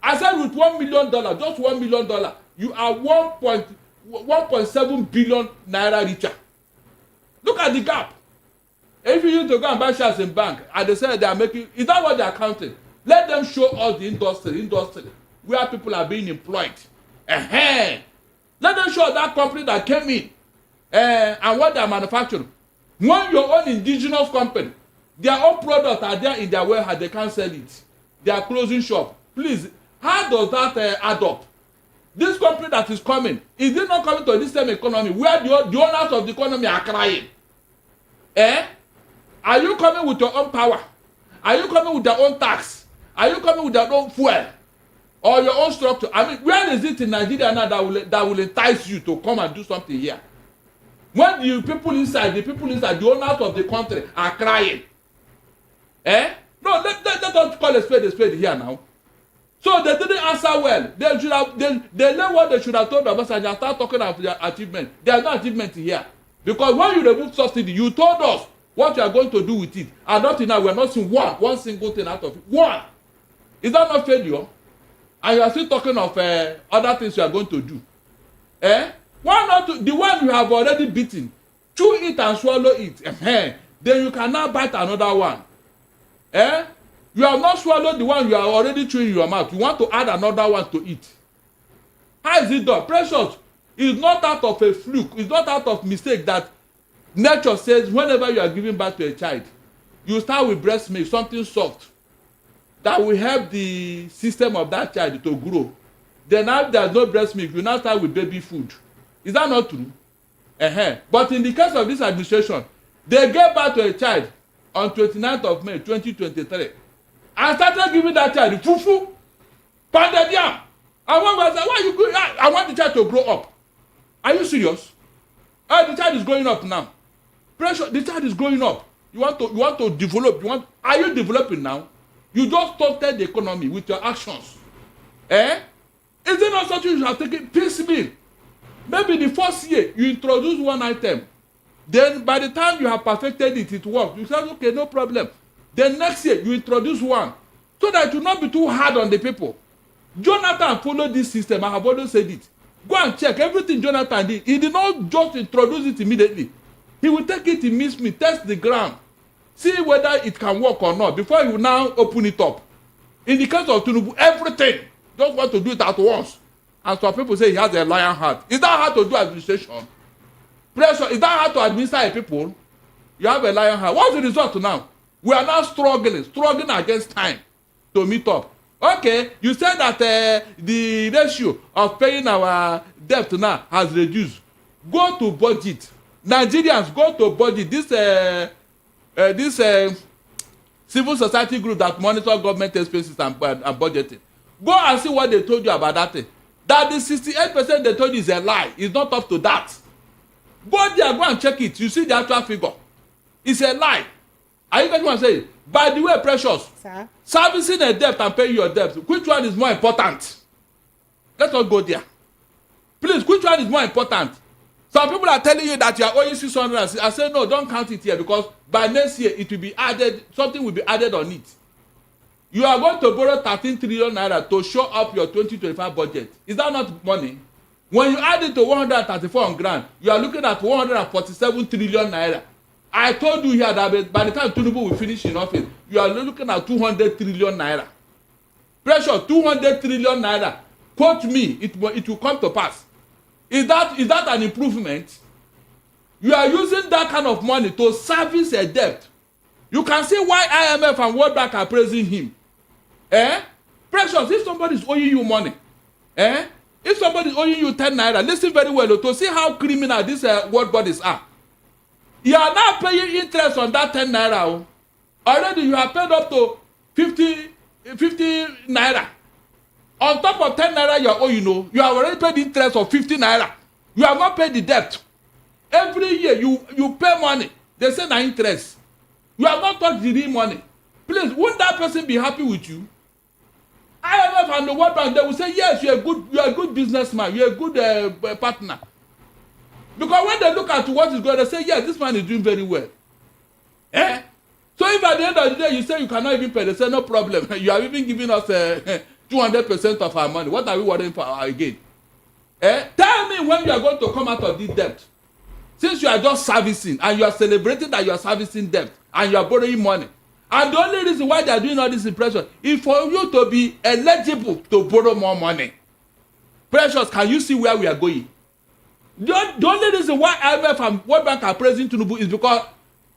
[SPEAKER 2] I said with $1 million, just $1 million, you are 1.7 billion naira richer. Look at the gap. If you use to go and buy shares in bank and they say they are making, is that what they are counting? Let them show us the industry where people are being employed. Let them show that company that came in and what they are manufacturing. When your own indigenous company Their own products are there in their warehouse. They can't sell it. They are closing shop. Please, how does that add up? This company that is coming, is it not coming to this same economy where the owners of the economy are crying? Are you coming with your own power? Are you coming with your own tax? Are you coming with your own fuel? Or your own structure? I mean, where is it in Nigeria now that will entice you to come and do something here? When the people inside, the owners of the country are crying. No, let us call a spade here now. So they didn't answer well. They should have they learned what they should have told Obasanjo and start talking about their achievement. There is no achievement here. Because when you remove subsidy, you told us what you are going to do with it. And up to now, we are not seeing one single thing out of it. One. Is that not failure? And you are still talking of other things you are going to do. Why not the one you have already beaten? Chew it and swallow it. Then you can now bite another one. You have not swallowed the one you are already chewing in your mouth. You want to add another one to eat. How is it done? Precious is not out of a fluke. It's not out of mistake that nature says whenever you are giving birth to a child, you start with breast milk, something soft, that will help the system of that child to grow. Then now there's no breast milk, you now start with baby food. Is that not true? But in the case of this administration, they gave birth to a child on 29th of May 2023 and started giving that child fufu, pounded yam. And one was like, why are you going? I want the child to grow up. Are you serious? The child is growing up now. Pressure, the child is growing up. You want to develop. Are you developing now? You just stunted the economy with your actions. Is it not something you have taken piecemeal? Maybe the first year you introduce one item. Then by the time you have perfected it, it works. You say, okay, no problem. Then next year you introduce one. So that it will not be too hard on the people. Jonathan followed this system. I have always said it. Go and check everything Jonathan did. He did not just introduce it immediately. He will take it in mincemeat, test the ground, see whether it can work or not before you now open it up. In the case of Tinubu, everything, just want to do it at once. And some people say he has a lion heart. Is that how to do administration? Pressure, is that how to administer a people? You have a lion heart. What's the result now? We are now struggling against time to meet up. Okay, you said that the ratio of paying our debt now has reduced. Go to budget. Nigerians, go to budget. This civil society group that monitor government expenses and budgeting. Go and see what they told you about that thing. That the 68% they told you is a lie. It's not up to that. Go there, go and check it. You see the actual figure. It's a lie. Are you getting what I'm saying? By the way, Precious, sir, servicing a debt and paying your debt, which one is more important? Let us go there. Please, which one is more important? Some people are telling you that you are owing 600. I say, no, don't count it here because by next year it will be added, something will be added on it. You are going to borrow 13 trillion naira to show up your 2025 budget. Is that not money? When you add it to 134 grand, you are looking at 147 trillion naira. I told you here that by the time Tinubu will finish in office, you are looking at 200 trillion naira. Pressure, 200 trillion naira. Quote me, it will come to pass. Is that an improvement? You are using that kind of money to service a debt. You can see why IMF and World Bank are praising him. Precious, if somebody is owing you money, if somebody is owing you 10 naira, listen very well to see how criminal these world bodies are. You are now paying interest on that 10 naira. Already you have paid up to 50 naira. On top of 10 naira you are owing, you have already paid interest of 50 naira. You have not paid the debt. Every year you pay money. They say na interest. You have not touched the real money. Please, won't that person be happy with you? IMF and the World Bank, they will say, yes, you are a good businessman, you are a good partner. Because when they look at what is going on, they say, yes, this man is doing very well. So if at the end of the day you say you cannot even pay, they say, no problem. You are even giving us 200% of our money. What are we worrying for again? Tell me when you are going to come out of this debt. Since you are just servicing and you are celebrating that you are servicing debt and you are borrowing money. And the only reason why they are doing all this impression is for you to be eligible to borrow more money. Precious, can you see where we are going? The only reason why IMF and World Bank are praising Tinubu is because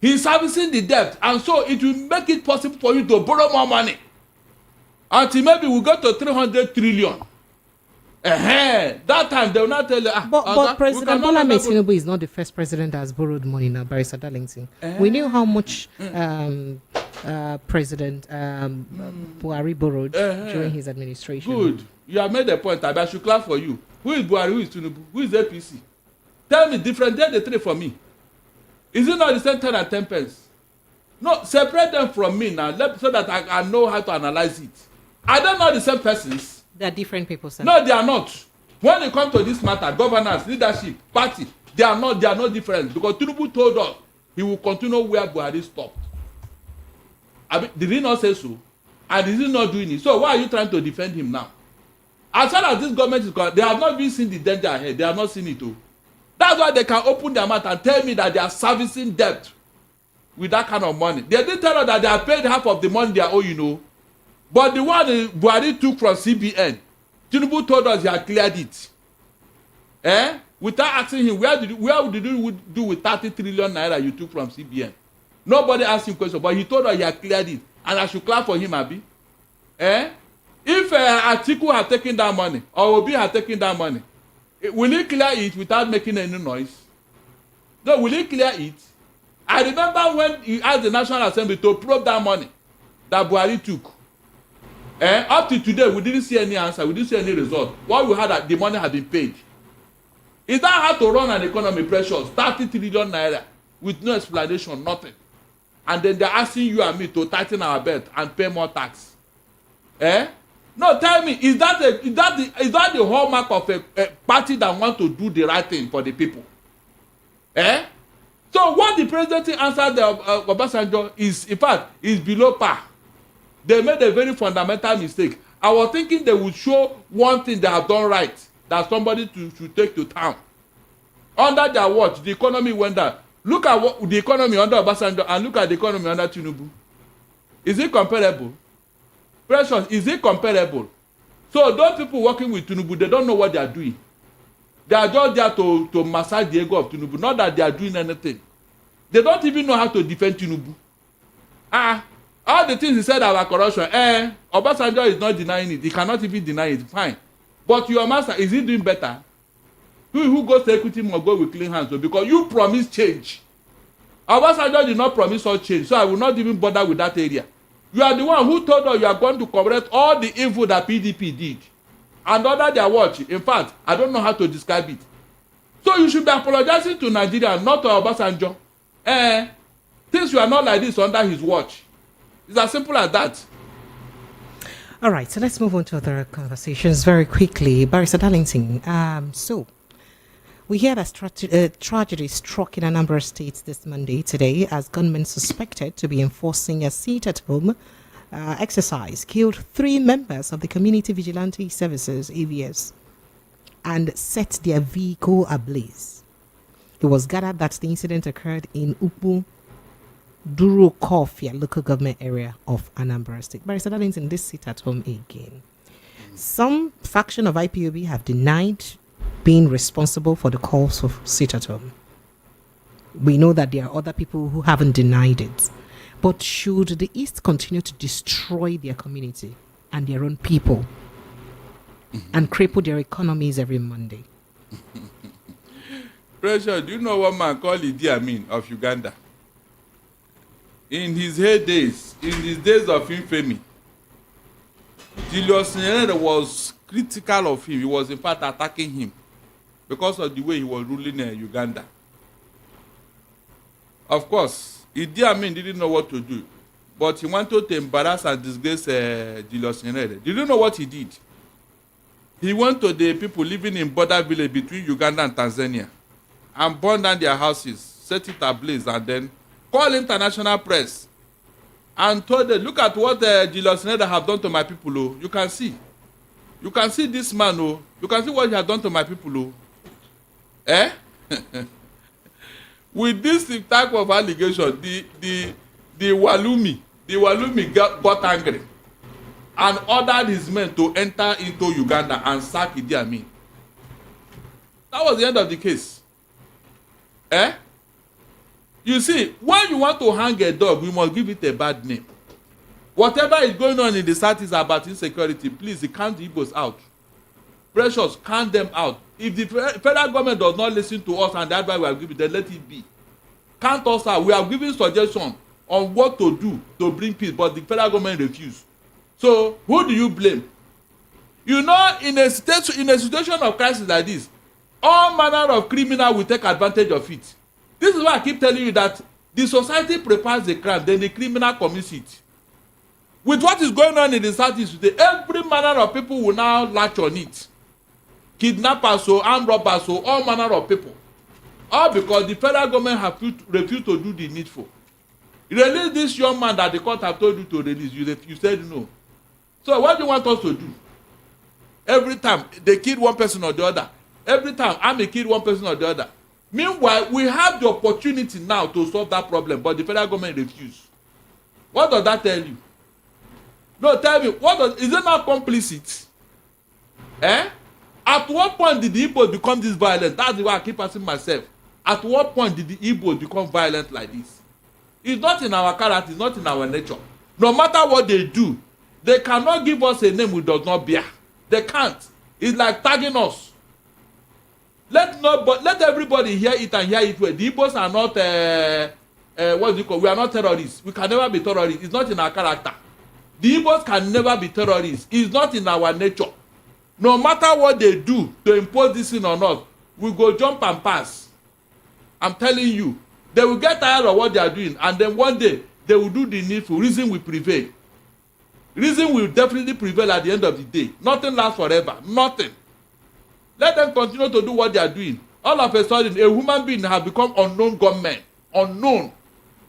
[SPEAKER 2] He's servicing the debt, and so it will make it possible for you to borrow more money until maybe we go to 300 trillion. That time they will not tell you.
[SPEAKER 1] But President Bola Tinubu is not the first president that has borrowed money now, Barrister Darlington. We knew how much President Buhari borrowed during his administration.
[SPEAKER 2] Good. You have made a point. I should clap for you. Who is Buhari? Who is Tinubu? Who is APC? Tell me, differentiate the three for me. Is it not the same 10 and 10 pence? No, separate them from me now, so that I know how to analyze it. I don't know the same persons.
[SPEAKER 1] They are different people, sir.
[SPEAKER 2] No, they are not. When it comes to this matter, governance, leadership, party, they are not different. Because Tinubu told us he will continue where Buhari stopped. Did he not say so? And is he not doing it? So why are you trying to defend him now? As far as this government is concerned, they have not even seen the danger ahead. They have not seen it too. That's why they can open their mouth and tell me that they are servicing debt with that kind of money. They didn't tell us that they have paid half of the money they owe, you know. But the one Buhari took from CBN, Tinubu told us he had cleared it. Without asking him, where did you do with 30 trillion naira you took from CBN? Nobody asked him question, but he told us he had cleared it. And I should clap for him, Abi. If Atiku had taken that money, or Obi had taken that money, will he clear it without making any noise? No, will he clear it? I remember when he asked the National Assembly to probe that money that Buhari took. Up to today, we didn't see any answer. We didn't see any result. What we had that the money had been paid. Is that how to run an economy, precious? 30 trillion naira with no explanation, nothing. And then they're asking you and me to tighten our belt and pay more tax. No, tell me, is that the hallmark of a party that wants to do the right thing for the people? So what the presidency answered Obasanjo is, in fact, is below par. They made a very fundamental mistake. I was thinking they would show one thing they have done right, that somebody should take to town. Under their watch, the economy went down. Look at what the economy under Obasanjo and look at the economy under Tinubu. Is it comparable? Precious, is it comparable? So those people working with Tinubu, they don't know what they are doing. They are just there to massage the ego of Tinubu, not that they are doing anything. They don't even know how to defend Tinubu. All the things he said about corruption, Obasanjo is not denying it. He cannot even deny it. Fine. But your master, is he doing better? Who goes to equity must go with clean hands. Because you promised change. Obasanjo did not promise all change, so I will not even bother with that area. You are the one who told us you are going to correct all the evil that PDP did. And under their watch, in fact, I don't know how to describe it. So you should be apologizing to Nigeria, not to Obasanjo. Things were not like this under his watch. It's as simple as that.
[SPEAKER 1] All right, so let's move on to other conversations very quickly. Barrister Darlington, so we hear that tragedy struck in a number of states this Monday today as gunmen suspected to be enforcing a sit-at-home exercise killed 3 members of the Community Vigilante Services, AVS, and set their vehicle ablaze. It was gathered that the incident occurred in Upu Duro Kofia local government area of Anambra State. Barrister Darlington, this sit-at-home again. Some faction of IPOB have denied being responsible for the calls for sit-at-home. We know that there are other people who haven't denied it. But should the East continue to destroy their community and their own people and cripple their economies every Monday?
[SPEAKER 2] Pressure, do you know what man called Idi Amin of Uganda? In his heydays, in his days of infamy, Julius Nyerere was critical of him. He was in fact attacking him because of the way he was ruling Uganda. Of course, Idi Amin didn't know what to do, but he wanted to embarrass and disgrace Julius Nyerere. Did you know what he did? He went to the people living in border village between Uganda and Tanzania and burned down their houses, set it ablaze, and then called international press and told them, look at what Julius Nyerere have done to my people. Oh. You can see. You can see this man. Oh. You can see what he has done to my people. Oh. With this type of allegation, the Walumi got angry and ordered his men to enter into Uganda and sack Idi Amin. That was the end of the case. You see, when you want to hang a dog, you must give it a bad name. Whatever is going on in the south is about insecurity. Please, count the Igbos out. Precious, count them out. If the federal government does not listen to us and that's why we are giving, then let it be. Count us out. We are giving suggestions on what to do to bring peace, but the federal government refused. So, who do you blame? You know, in a situation of crisis like this, all manner of criminals will take advantage of it. This is why I keep telling you that the society prepares the crime, then the criminal commits it. With what is going on in the southeast today, every manner of people will now latch on it. Kidnappers, so armed robbers, so all manner of people. All because the federal government have refused to do the needful. Release this young man that the court have told you to release. You said no. So what do you want us to do? Every time they kill one person or the other. Every time I may kill one person or the other. Meanwhile, we have the opportunity now to solve that problem, but the federal government refused. What does that tell you? No, tell me, is it not complicit? At what point did the Igbos become this violent? That's the way I keep asking myself. At what point did the Igbos become violent like this? It's not in our character, it's not in our nature. No matter what they do, they cannot give us a name we does not bear. They can't. It's like tagging us. Let everybody hear it and hear it well. The Igbos are not what's it called? We are not terrorists. We can never be terrorists. It's not in our character. The Igbos can never be terrorists. It's not in our nature. No matter what they do to impose this thing on us, we go jump and pass. I'm telling you, they will get tired of what they are doing, and then one day they will do the needful. Reason will prevail. Reason will definitely prevail at the end of the day. Nothing lasts forever. Nothing. Let them continue to do what they are doing. All of a sudden, a human being has become unknown gunmen. Unknown.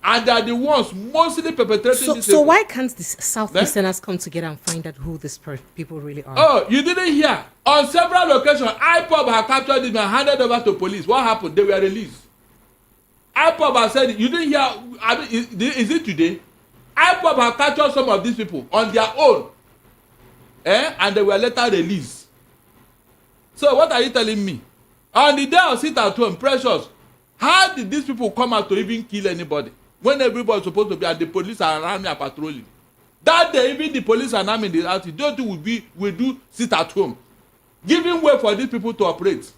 [SPEAKER 2] And they are the ones mostly perpetrating this.
[SPEAKER 1] So why can't the Southeasterners come together and find out who these people really are?
[SPEAKER 2] Oh, you didn't hear. On several occasions, IPOB have captured them and handed over to police. What happened? They were released. IPOB have said, you didn't hear, I mean, is it today? IPOB have captured some of these people on their own. And they were later released. So what are you telling me? On the day of sit at home, Precious, how did these people come out to even kill anybody? When everybody is supposed to be, and the police are around and patrolling. That day, even the police and army in the outfit, those two will do sit at home. Giving way for these people to operate.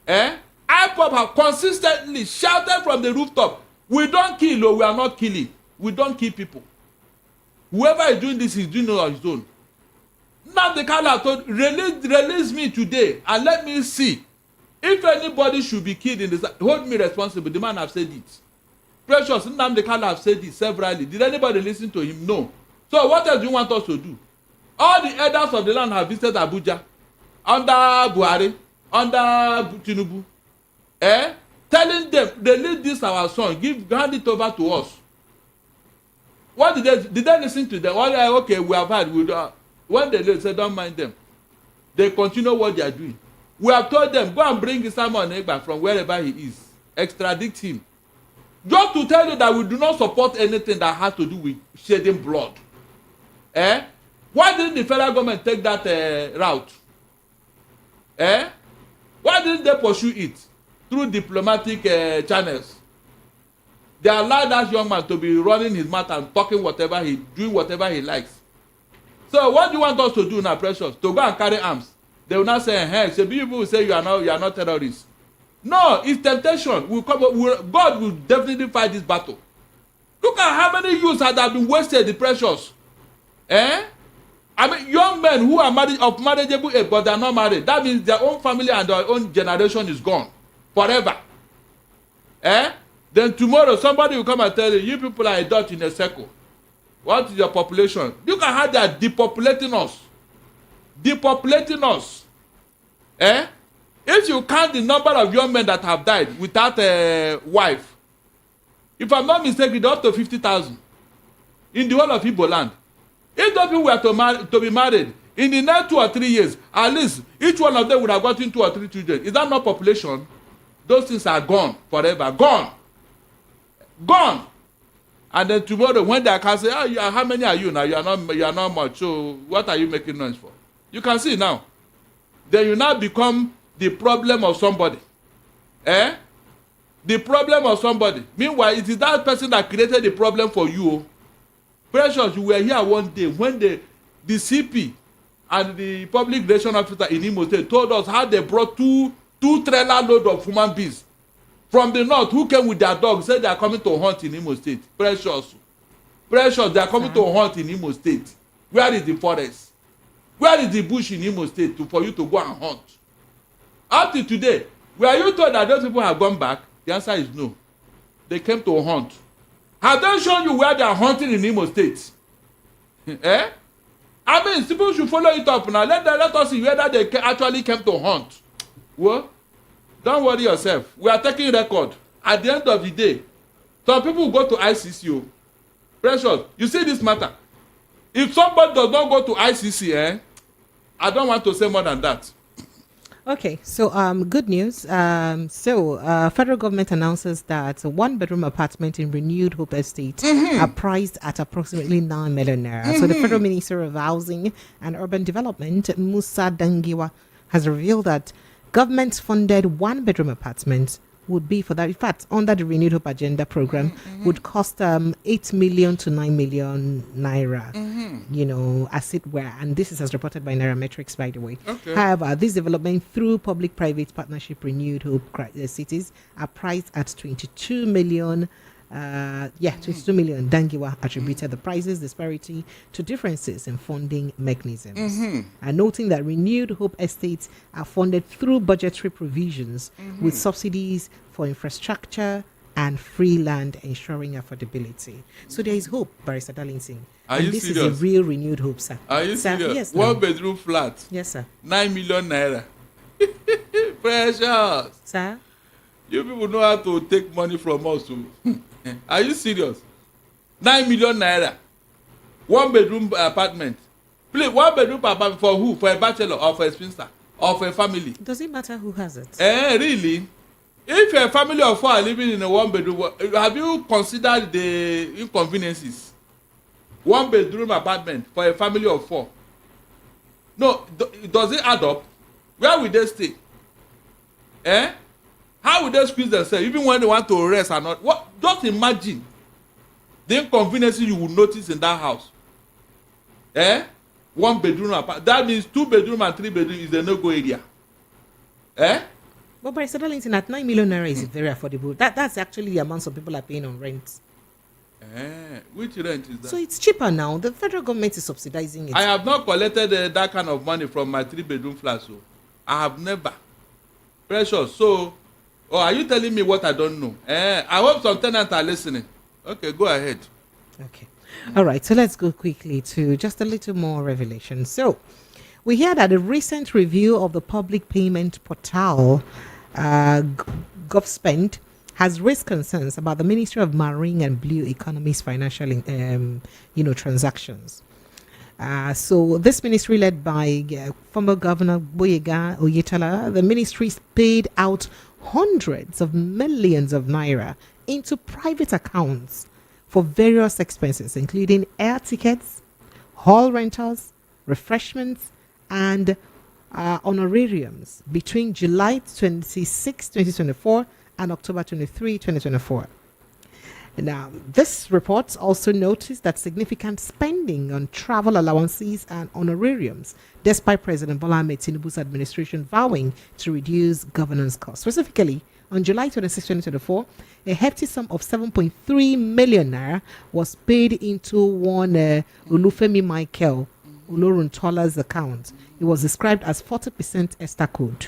[SPEAKER 2] IPOB have consistently shouted from the rooftop, we don't kill, or we are not killing. We don't kill people. Whoever is doing this is doing it on his own. Now the Kala told, release me today and let me see. If anybody should be killed in this, hold me responsible. The man have said it. Precious, Nnamdi Kanu have said it severally. Did anybody listen to him? No. So what else do you want us to do? All the elders of the land have visited Abuja under Buhari, under Tinubu, telling them, release this our son, hand it over to us. What did they listen to them? Okay, we have had. When they said, don't mind them, they continue what they are doing. We have told them, go and bring Simon Egba from wherever he is, extradite him. Just to tell you that we do not support anything that has to do with shedding blood. Why didn't the federal government take that route? Why didn't they pursue it through diplomatic channels? They allowed that young man to be running his mouth and doing whatever he likes. So what do you want us to do now, Precious? To go and carry arms? They will not say, hey, so people will say you are not terrorists. No, it's temptation. God will definitely fight this battle. Look at how many youths have been wasted, the Precious. I mean, young men who are married of marriageable age, but they are not married. That means their own family and their own generation is gone forever. Then tomorrow somebody will come and tell you people are a dot in a circle. What is your population? Look at how they are depopulating us. Depopulating us. If you count the number of young men that have died without a wife, if I'm not mistaken, they're up to 50,000 in the whole of Igbo land. If those people were to be married in the next 2 or 3 years, at least each one of them would have gotten 2 or 3 children. Is that not population? Those things are gone forever. Gone. Gone. And then tomorrow when they can say, how many are you now? You are not much. So what are you making noise for? You can see now. Then you now become the problem of somebody. the problem of somebody. Meanwhile, it is that person that created the problem for you. Precious, you were here one day when the CP and the public relations officer in Imo State told us how they brought two trailer load of human beings from the north who came with their dogs, said they are coming to hunt in Imo State. Precious, they are coming to hunt in Imo State. Where is the forest? Where is the bush in Imo State for you to go and hunt? Up to today, were you told that those people have gone back? The answer is no. They came to hunt. Have they shown you where they are hunting in Imo State? Eh? I mean, people should follow it up now. Let us see whether they actually came to hunt. Well, don't worry yourself. We are taking record. At the end of the day, some people go to ICC. Precious, you see this matter. If somebody does not go to ICC, I don't want to say more than that.
[SPEAKER 1] Okay, so good news. Federal government announces that a one-bedroom apartment in Renewed Hope Estate are priced at approximately 9 million naira. So the Federal Minister of Housing and Urban Development, Musa Dangiwa, has revealed that government-funded one-bedroom apartments would be for that. In fact, under the Renewed Hope Agenda program, would cost 8 million to 9 million naira, as it were. And this is as reported by Nairametrics, by the way. Okay. However, this development through public-private partnership Renewed Hope cities are priced at 22 million. 22 million. Dangiwa attributed the prices disparity to differences in funding mechanisms. And noting that Renewed Hope estates are funded through budgetary provisions with subsidies for infrastructure and free land, ensuring affordability. So there is hope, Barrister Darlington. And this serious? Is a real Renewed Hope, sir.
[SPEAKER 2] Are you
[SPEAKER 1] sir,
[SPEAKER 2] serious?
[SPEAKER 1] Yes,
[SPEAKER 2] one bedroom flat.
[SPEAKER 1] Yes, sir.
[SPEAKER 2] 9 million naira. Precious.
[SPEAKER 1] Sir?
[SPEAKER 2] You people know how to take money from us too. Are you serious? 9 million naira. One bedroom apartment. Please, one bedroom apartment for who? For a bachelor or for a spinster or for a family?
[SPEAKER 1] Does it matter who has it?
[SPEAKER 2] Really? If a family of 4 are living in a one bedroom, have you considered the inconveniences? One bedroom apartment for a family of 4. No, does it add up? Where will they stay? How will they squeeze themselves even when they want to rest or not? What? Just imagine the inconveniences you will notice in that house. One bedroom apartment. That means 2 bedroom and 3 bedroom is a no-go area.
[SPEAKER 1] But by Darlington, at 9 million naira is very affordable. That's actually the amount some people are paying on rent.
[SPEAKER 2] Which rent is that?
[SPEAKER 1] So it's cheaper now. The federal government is subsidizing it.
[SPEAKER 2] I have not collected that kind of money from my 3-bedroom flat. So I have never. Precious. So, are you telling me what I don't know? I hope some tenants are listening. Okay, go ahead.
[SPEAKER 1] Okay. All right. So let's go quickly to just a little more revelation. So we hear that a recent review of the public payment portal, GovSpend, has raised concerns about the Ministry of Marine and Blue Economy's financial, transactions. So this ministry, led by former Governor Boyega Oyetala, the ministry paid out hundreds of millions of naira into private accounts for various expenses, including air tickets, hall rentals, refreshments, and honorariums between July 26, 2024 and October 23, 2024. Now, this report also noticed that significant spending on travel allowances and honorariums, despite President Bola Ahmed Tinubu's administration vowing to reduce governance costs. Specifically, on July 26, 2024, a hefty sum of 7.3 million naira was paid into one Olufemi Michael Oloruntola's account. It was described as 40% Esther code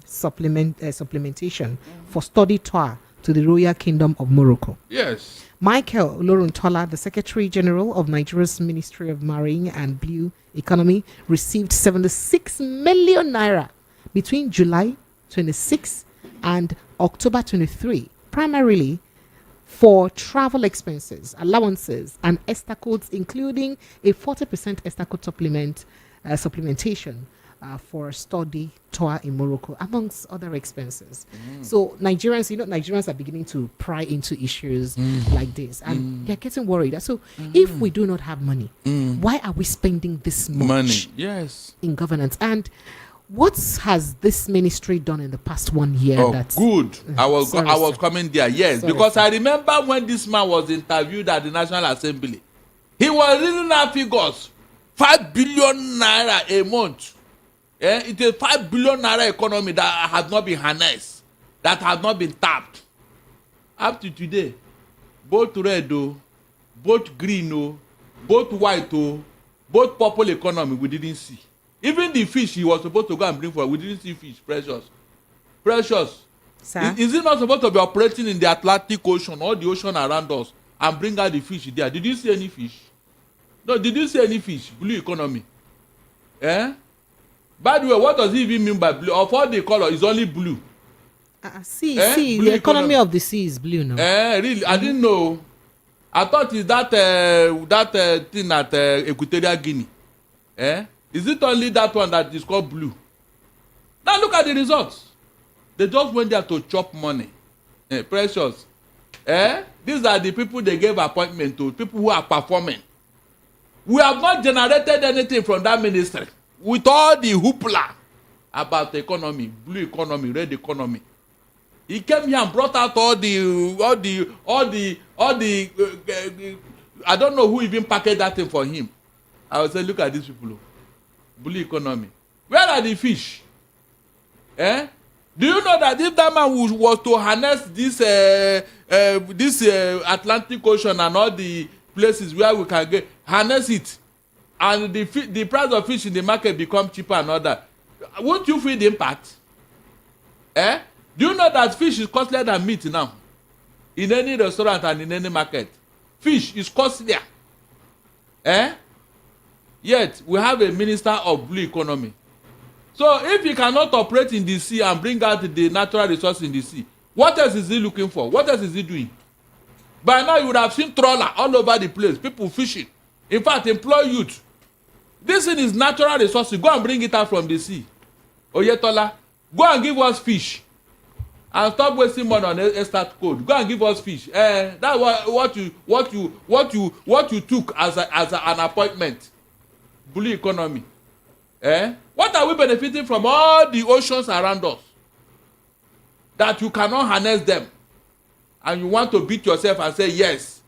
[SPEAKER 1] supplementation for study tour to the Royal Kingdom of Morocco.
[SPEAKER 2] Yes.
[SPEAKER 1] Michael Oloruntola, the Secretary General of Nigeria's Ministry of Marine and Blue Economy, received 76 million naira between July 26 and October 23, primarily for travel expenses, allowances, and Esther codes, including a 40% Esther code supplementation for a study tour in Morocco, amongst other expenses. So Nigerians are beginning to pry into issues like this, and they're getting worried. So if we do not have money, why are we spending this much
[SPEAKER 2] money? Yes.
[SPEAKER 1] in governance? And What has this ministry done in the past 1 year?
[SPEAKER 2] Oh,
[SPEAKER 1] that's
[SPEAKER 2] good. I was
[SPEAKER 1] sorry.
[SPEAKER 2] coming there. Yes,
[SPEAKER 1] Sorry,
[SPEAKER 2] because
[SPEAKER 1] sir.
[SPEAKER 2] I remember when this man was interviewed at the National Assembly, he was reading out figures, 5 billion naira a month. It is 5 billion naira economy that has not been harnessed, that has not been tapped. Up to today, both red, both green, both white, both purple economy we didn't see. Even the fish he was supposed to go and bring for, we didn't see fish. Precious.
[SPEAKER 1] Sir?
[SPEAKER 2] Is it not supposed to be operating in the Atlantic Ocean or the ocean around us and bring out the fish there? Did you see any fish? No, did you see any fish? Blue economy. By the way, what does he even mean by blue? Of all the color, it's only blue.
[SPEAKER 1] See,
[SPEAKER 2] Blue
[SPEAKER 1] the economy of the sea is blue now.
[SPEAKER 2] Really? I didn't know. I thought it's that thing at Equatorial Guinea. Is it only that one that is called blue? Now look at the results. They just went there to chop money. Precious. These are the people they gave appointment to, people who are performing. We have not generated anything from that ministry with all the hoopla about the economy, blue economy, red economy. He came here and brought out all the I don't know who even packaged that thing for him. I would say, look at these people. Blue economy. Where are the fish? Do you know that if that man was to harness this Atlantic Ocean and all the places where we can harness it, and the price of fish in the market become cheaper and all that, won't you feel the impact? Do you know that fish is costlier than meat now? In any restaurant and in any market, fish is costlier. Yet we have a minister of blue economy. So if he cannot operate in the sea and bring out the natural resources in the sea, what else is he looking for? What else is he doing? By now you would have seen trawler all over the place, people fishing. In fact, employ youth. This thing is natural resources. Go and bring it out from the sea. Oyetola, go and give us fish. And stop wasting money on estate code. Go and give us fish. That's what you took as an appointment. Blue economy. What are we benefiting from all the oceans around us? That you cannot harness them. And you want to beat yourself and say, yes,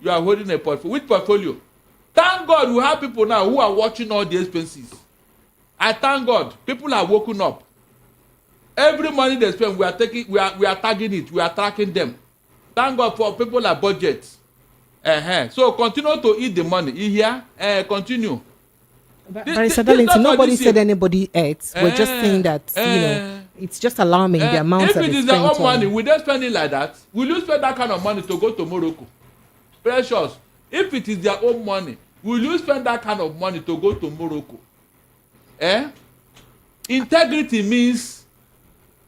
[SPEAKER 2] you are holding a portfolio. Which portfolio? Thank God we have people now who are watching all the expenses. I thank God. People are woken up. Every money they spend, we are tagging it, we are tracking them. Thank God for people like budgets. So continue to eat the money. You hear? Continue.
[SPEAKER 1] Barrister Darlington, nobody said anybody else. We're just saying that, it's just alarming the amount that
[SPEAKER 2] if it is their own money, will they spend it like that? Will you spend that kind of money to go to Morocco? Precious. If it is their own money, will you spend that kind of money to go to Morocco? Integrity means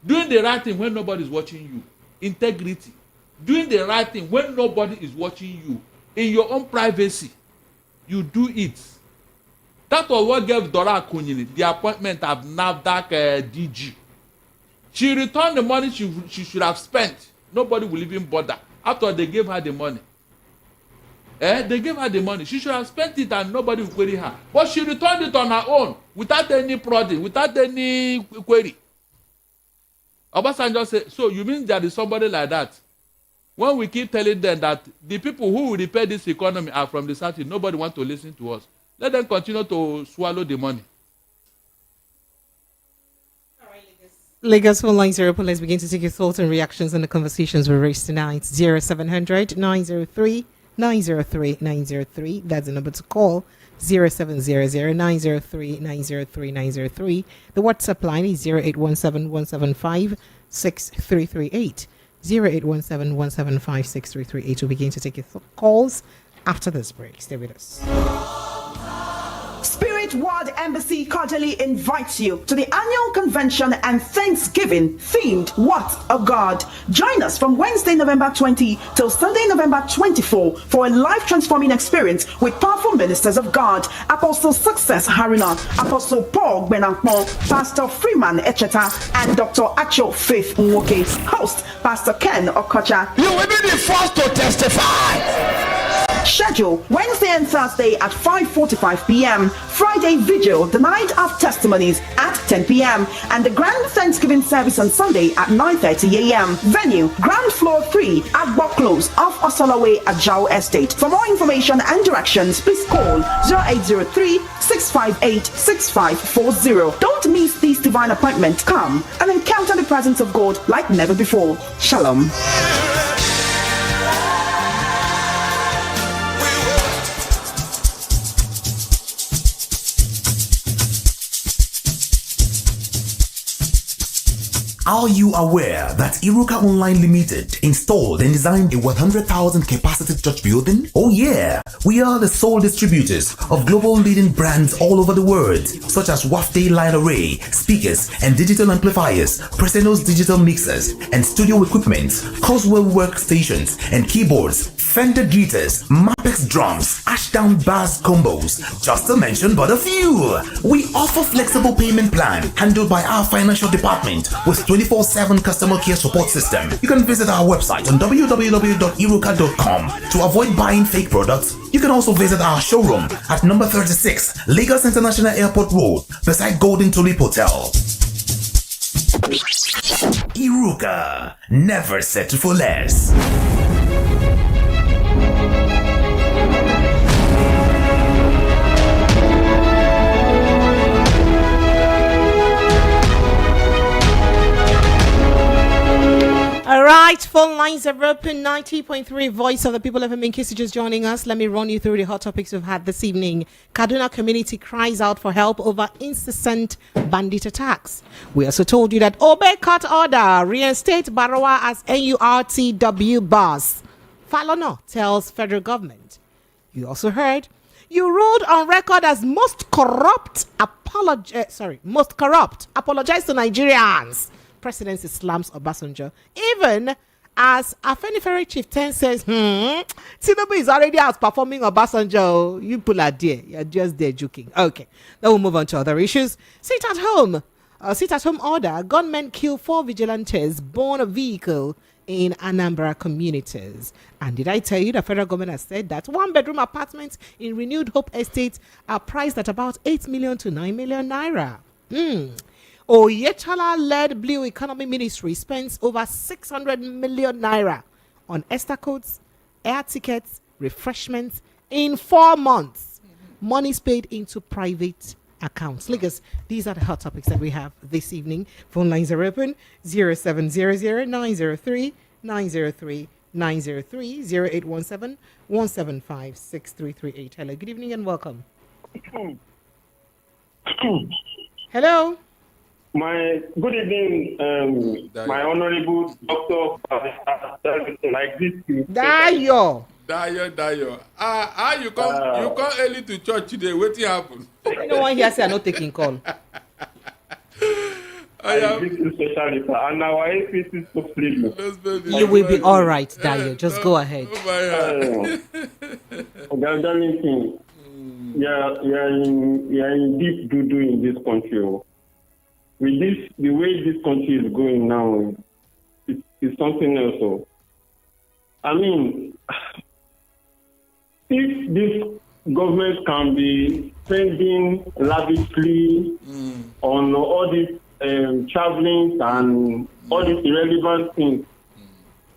[SPEAKER 2] doing the right thing when nobody is watching you. Integrity. Doing the right thing when nobody is watching you. In your own privacy. You do it. That was what gave Dora Akunyili the appointment of NAFDAC DG. She returned the money she should have spent. Nobody will even bother. After they gave her the money. They gave her the money. She should have spent it and nobody will query her. But she returned it on her own. Without any prodding. Without any query. Obasanjo said, so you mean there is somebody like that? When we keep telling them that the people who will repair this economy are from the south, nobody wants to listen to us. Let them continue to swallow the money.
[SPEAKER 1] Lagos phone lines are open. Let's begin to take your thoughts and reactions on the conversations we raised tonight. 0700 903 903 903. That's the number to call. 0700 903 903 903. The WhatsApp line is 0817 175 6338. 0817 175 6338. We'll begin to take your calls after this break. Stay with us.
[SPEAKER 10] Spirit World Embassy cordially invites you to the annual convention and Thanksgiving themed What a God. Join us from Wednesday, November 20 till Sunday, November 24 for a life-transforming experience with powerful ministers of God, Apostle Success Haruna, Apostle Paul Benankmo, Pastor Freeman Echeta, and Dr. Acho Faith Nwoke. Host, Pastor Ken Okocha.
[SPEAKER 11] You will be the first to testify.
[SPEAKER 10] Schedule Wednesday, and Thursday at 5:45 p.m. Friday vigil, the night of testimonies at 10 p.m. and the grand Thanksgiving service on Sunday at 9:30 a.m. Venue, ground floor 3 at Bock Close off Osolaway at Jao Estate. For more information and directions, please call 0803-658-6540. Don't miss this divine appointment. Come and encounter the presence of God like never before. Shalom.
[SPEAKER 11] Are you aware that Iruka Online Limited installed and designed a 100,000 capacity church building? Oh yeah, we are the sole distributors of global leading brands all over the world, such as Wafday Line Array, speakers and digital amplifiers, Preseno's digital mixers and studio equipment, Coswell workstations and keyboards, Fender guitars, Mapex drums, Ashdown bass combos, just to mention but a few. We offer flexible payment plan handled by our financial department with 24/7 customer care support system. You can visit our website on www.iruka.com to avoid buying fake products. You can also visit our showroom at number 36 Lagos International Airport Road beside Golden Tulip Hotel. Iruka, never settle for less.
[SPEAKER 1] All right, phone lines are open. 90.3 Voice of the People of in case you're just joining us, let me run you through the hot topics we've had this evening. Kaduna community cries out for help over incessant bandit attacks. We also told you that obey court order, reinstate Barawa as NURTW boss. Falono tells federal government. You also heard you ruled on record as most corrupt. Apologize to Nigerians. Presidency slams Obasanjo, even as Afenifere Chief 10 says, Tinubu is already outperforming Obasanjo. You pull out there, you're just there joking. Okay, then we'll move on to other issues. Sit at home order. Gunmen kill 4 vigilantes, burn a vehicle in Anambra communities. And did I tell you the federal government has said that 1-bedroom apartments in Renewed Hope Estate are priced at about 8 million to 9 million naira. Oyetola-led Blue Economy Ministry spends over 600 million naira on Esther codes, air tickets, refreshments in 4 months. Monies paid into private accounts. Lagos, these are the hot topics that we have this evening. Phone lines are open 0700-903-903, 0817-175-6338. Hello, good evening and welcome. Hello.
[SPEAKER 6] My good evening, my honorable doctor. Like this.
[SPEAKER 1] Dayo.
[SPEAKER 2] How you come early to church today? What happened?
[SPEAKER 1] No one here say I'm not taking call. You will be all right, Dayo. Just go ahead.
[SPEAKER 6] Yeah, in deep doo-doo in this country. With this, the way this country is going now, it's something else. I mean, if this government can be spending lavishly on all these traveling and all these irrelevant things,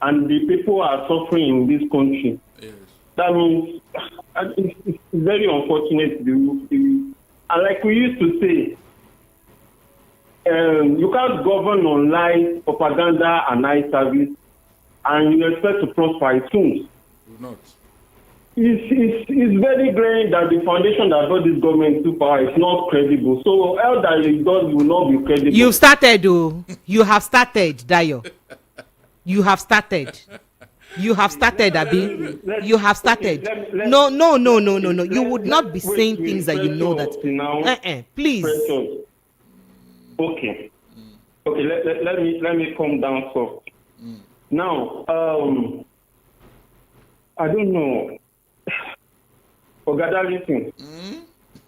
[SPEAKER 6] and the people are suffering in this country, that means it's very unfortunate. And like we used to say, you can't govern on lies, propaganda, and eye service, and you expect to prosper soon.
[SPEAKER 2] Not.
[SPEAKER 6] It's very glaring that the foundation that got this government to power is not credible. So, how that it does will not be credible.
[SPEAKER 1] You started, oh. You have started, Dayo. You have started. You have started, Abi. You have started. No. You would not be saying things that you know that. Please.
[SPEAKER 6] Okay. Let me calm down soft. Now, I don't know. Ogada, listen.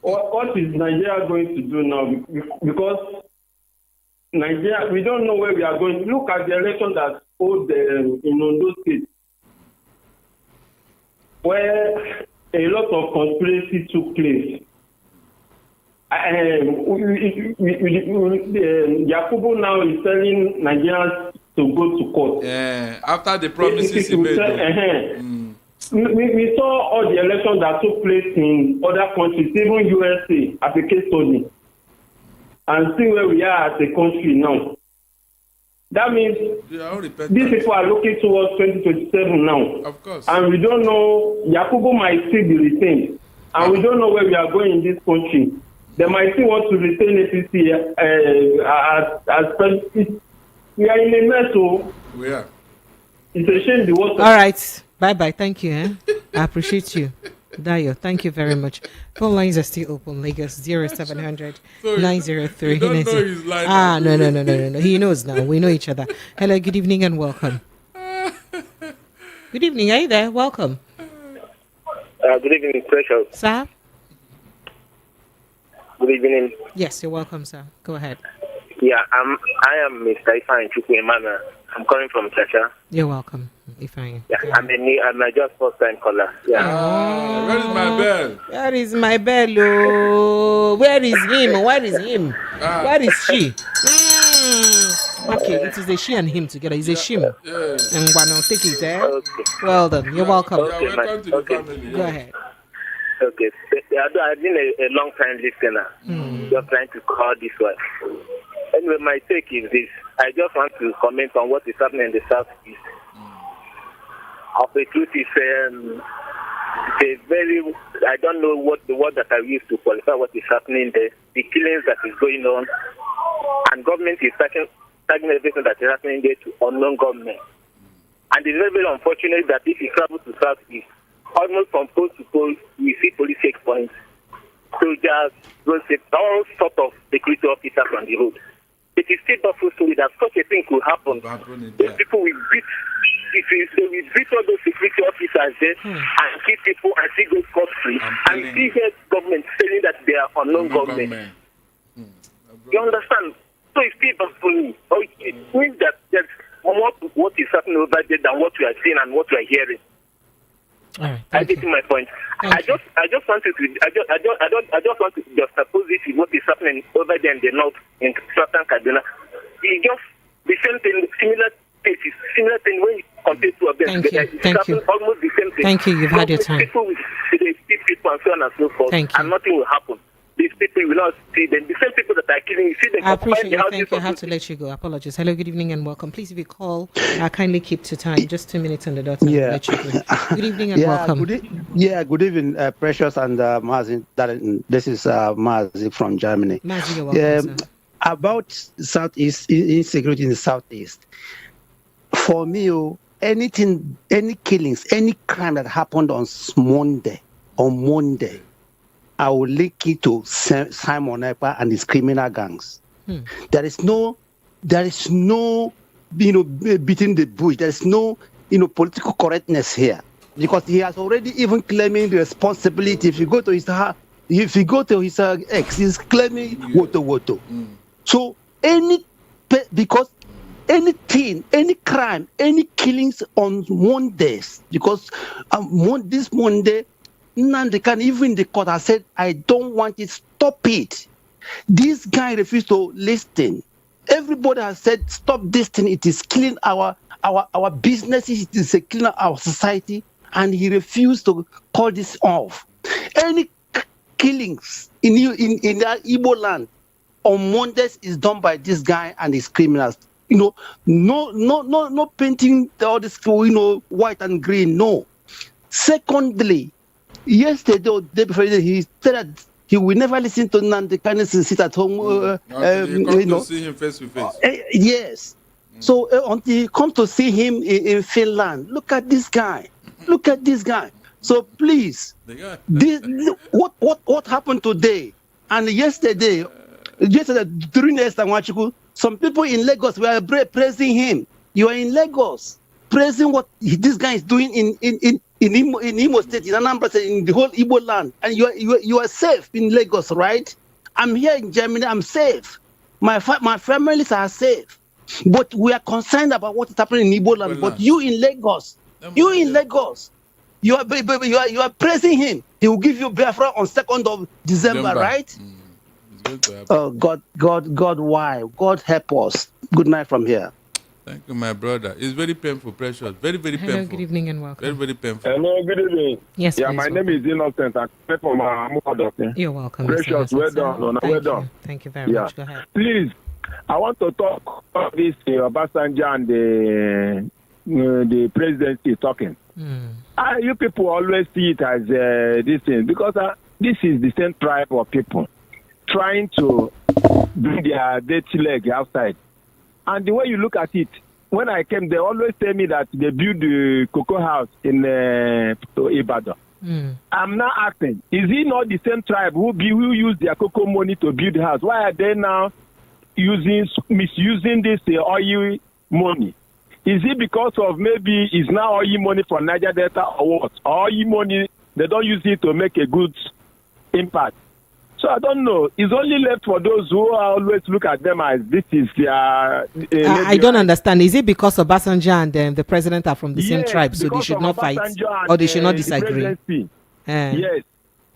[SPEAKER 6] What is Nigeria going to do now? Because Nigeria, we don't know where we are going. Look at the election that hold in Ondo State, where a lot of conspiracy took place. Yakubu now is telling Nigerians to go to court.
[SPEAKER 2] Yeah, after the promises he made.
[SPEAKER 6] We saw all the elections that took place in other countries, even USA, as a case study, and see where we are as a country now. That means these people are looking towards 2027 now.
[SPEAKER 2] Of course.
[SPEAKER 6] And we don't know, Yakubu might still be retained. And we don't know where we are going in this country. They might still want to retain APC as president. We are in a mess, so
[SPEAKER 2] we are.
[SPEAKER 6] It's a shame the water.
[SPEAKER 1] All right. Bye-bye. Thank you. I appreciate you. Dayo, thank you very much. Phone lines are still open. Lagos 0700 903.
[SPEAKER 2] No.
[SPEAKER 1] He knows now. We know each other. Hello, good evening and welcome. Good evening. Are you there? Welcome.
[SPEAKER 12] Good evening, Precious.
[SPEAKER 1] Sir?
[SPEAKER 12] Good evening.
[SPEAKER 1] Yes, you're welcome, sir. Go ahead.
[SPEAKER 12] Yeah, I am Mr. Ifeanyi Chukwu Emmanuel. I'm calling from Chacha.
[SPEAKER 1] You're welcome, Ifeanyi.
[SPEAKER 12] Yeah, I'm a just first-time caller. Yeah.
[SPEAKER 2] Where is my bell?
[SPEAKER 1] Where is my bell? Oh, where is him? Where is him? Where is she? Okay, it is a she and him together. It's a shim. And Wano, take it, eh?
[SPEAKER 12] Okay.
[SPEAKER 1] Well done. You're welcome.
[SPEAKER 2] Welcome to the family.
[SPEAKER 1] Go ahead.
[SPEAKER 12] Okay. I've been a long-time listener. Just trying to call this one. Anyway, my take is this. I just want to comment on what is happening in the Southeast. Of the truth is, it's very, I don't know what the word that I use to qualify what is happening there. The killings that is going on, and government is tagging everything that is happening there to unknown government. And it's very, very unfortunate that if you travel to Southeast, almost from post to post, we see police checkpoints, soldiers, all sorts of security officers on the road. It is still baffles me that such a thing could happen. Those people will beat, they will beat all those security officers there and keep people and see those scot-free and see here government saying that they are unknown government. You understand? So it's still baffles me. It means that there's more to what is happening over there than what we are seeing and what we are hearing.
[SPEAKER 1] All right,
[SPEAKER 12] I get to my point. I just want to just suppose this is what is happening over there in the north in southern Kaduna. It's just the same thing, similar cases, similar thing when you compare to them.
[SPEAKER 1] Thank you.
[SPEAKER 12] Almost the same thing.
[SPEAKER 1] Thank you. You've had your time.
[SPEAKER 12] People will speak people and so on and so forth, and nothing will happen. These people will not see them. The same people that are killing, you see them.
[SPEAKER 1] I appreciate you. Thank you. I have to let you go. Apologies. Hello, good evening and welcome. Please, if you call, kindly keep to time. Just 2 minutes on the dot.
[SPEAKER 13] Yeah.
[SPEAKER 1] Let you go. Good evening and welcome.
[SPEAKER 13] Good evening, Precious and Mazin. This is Mazin from Germany.
[SPEAKER 1] Mazin, you're welcome, sir.
[SPEAKER 13] About Southeast insecurity in the Southeast. For me, any killings, any crime that happened on Monday, I will link it to Simon Ekpa and his criminal gangs. There is no, beating the bush. There is no, political correctness here, because he has already even claiming the responsibility. If you go to his ex, he's claiming woto. So because anything, any crime, any killings on Mondays, because this Monday. Nandi can even the court has said, I don't want it, stop it. This guy refused to listen. Everybody has said, stop this thing, it is killing our businesses, it is killing our society, and he refused to call this off. Any killings in the Igbo land on Mondays is done by this guy and his criminals. No painting all this, white and green, no. Secondly, yesterday or the day before, he said that he will never listen to Nandi Kane sit at home.
[SPEAKER 2] You come to see him face to face.
[SPEAKER 13] Yes. So until he comes to see him in Finland, look at this guy. Look at this guy. So please, what happened today and yesterday during the some people in Lagos were praising him. You are in Lagos praising what this guy is doing in Imo State, in Anambra State, in the whole Igbo land, and you are safe in Lagos, right? I'm here in Germany. I'm safe. My families are safe, but we are concerned about what is happening in Igbo land. But you in Lagos, you are praising him. He will give you Biafra on 2nd of December, right? Oh God, why? God help us. Good night from here.
[SPEAKER 2] Thank you, my brother. It's very painful, Precious. Very, very
[SPEAKER 1] Hello,
[SPEAKER 2] painful.
[SPEAKER 1] good evening and welcome.
[SPEAKER 2] Very, very painful.
[SPEAKER 6] Hello, good evening.
[SPEAKER 1] Yes,
[SPEAKER 6] yeah,
[SPEAKER 1] please,
[SPEAKER 6] my
[SPEAKER 1] welcome.
[SPEAKER 6] name is Innocent. I'm from Amukodoke.
[SPEAKER 1] You're welcome.
[SPEAKER 6] Precious, well done. Well done.
[SPEAKER 1] Thank you very much. Go ahead.
[SPEAKER 6] Please, I want to talk about this Obasanjo and the presidency talking. You people always see it as this thing because this is the same tribe of people trying to bring their dirty leg outside. And the way you look at it, when I came, they always tell me that they built the cocoa house in Ibadan. I'm now asking, is it not the same tribe who use their cocoa money to build the house? Why are they now misusing this oil money? Is it because of maybe it's now oil money for Niger Delta or what? Oil money, they don't use it to make a good impact. So I don't know. It's only left for those who always look at them as this is their...
[SPEAKER 1] I don't understand. Is it because Obasanjo and the president are from the same tribe, so they should not fight? Or they should not disagree?
[SPEAKER 6] Yes.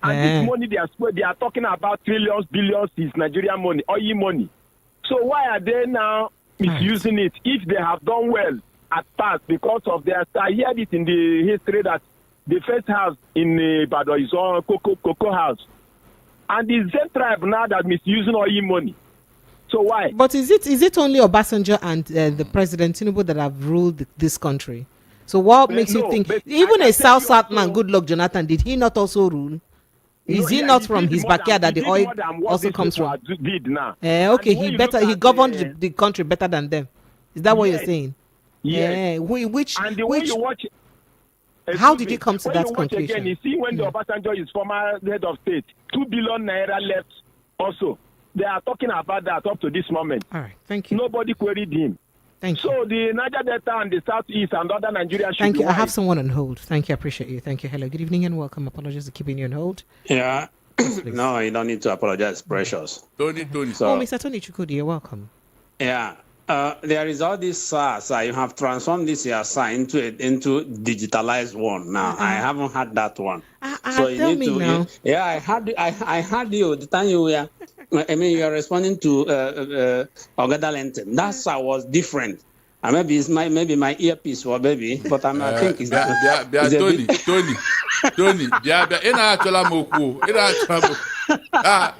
[SPEAKER 6] And this money they are talking about trillions, billions is Nigerian money, oil money. So why are they now misusing it if they have done well at past because of their... I heard it in the history that the first house in Ibadan is on cocoa house. And the same tribe now that misusing oil money. So why?
[SPEAKER 1] But is it only Obasanjo and the President Tinubu that have ruled this country? So what makes you think even a South man, Goodluck Jonathan, did he not also rule? Is he not from his backyard that the oil also comes from? Okay, he governed the country better than them. Is that what you're saying?
[SPEAKER 6] Yeah.
[SPEAKER 1] How did you come to that conclusion?
[SPEAKER 6] Again, you see when the Obasanjo is former head of state, 2 billion naira left also. They are talking about that up to this moment.
[SPEAKER 1] All right, thank you.
[SPEAKER 6] Nobody queried him.
[SPEAKER 1] Thank you.
[SPEAKER 6] So the Niger Delta and the Southeast and other Nigeria should
[SPEAKER 1] Thank you.
[SPEAKER 6] be
[SPEAKER 1] I have someone on hold. Thank you. I appreciate you. Thank you. Hello. Good evening and welcome. Apologies for keeping you on hold.
[SPEAKER 14] Yeah. No, you don't need to apologize, Precious.
[SPEAKER 2] Tony.
[SPEAKER 1] So, Mr. Tony Chukudi, you're welcome.
[SPEAKER 14] Yeah. There is all this SARS. You have transformed this SARS into digitalized one. Now I haven't had that one.
[SPEAKER 1] So you need to. Now.
[SPEAKER 14] Yeah, I had you the time you were. I mean, you are responding to Ogada Lenten. That SARS was different. Maybe it's maybe my earpiece or baby, but I think it's
[SPEAKER 2] Tony.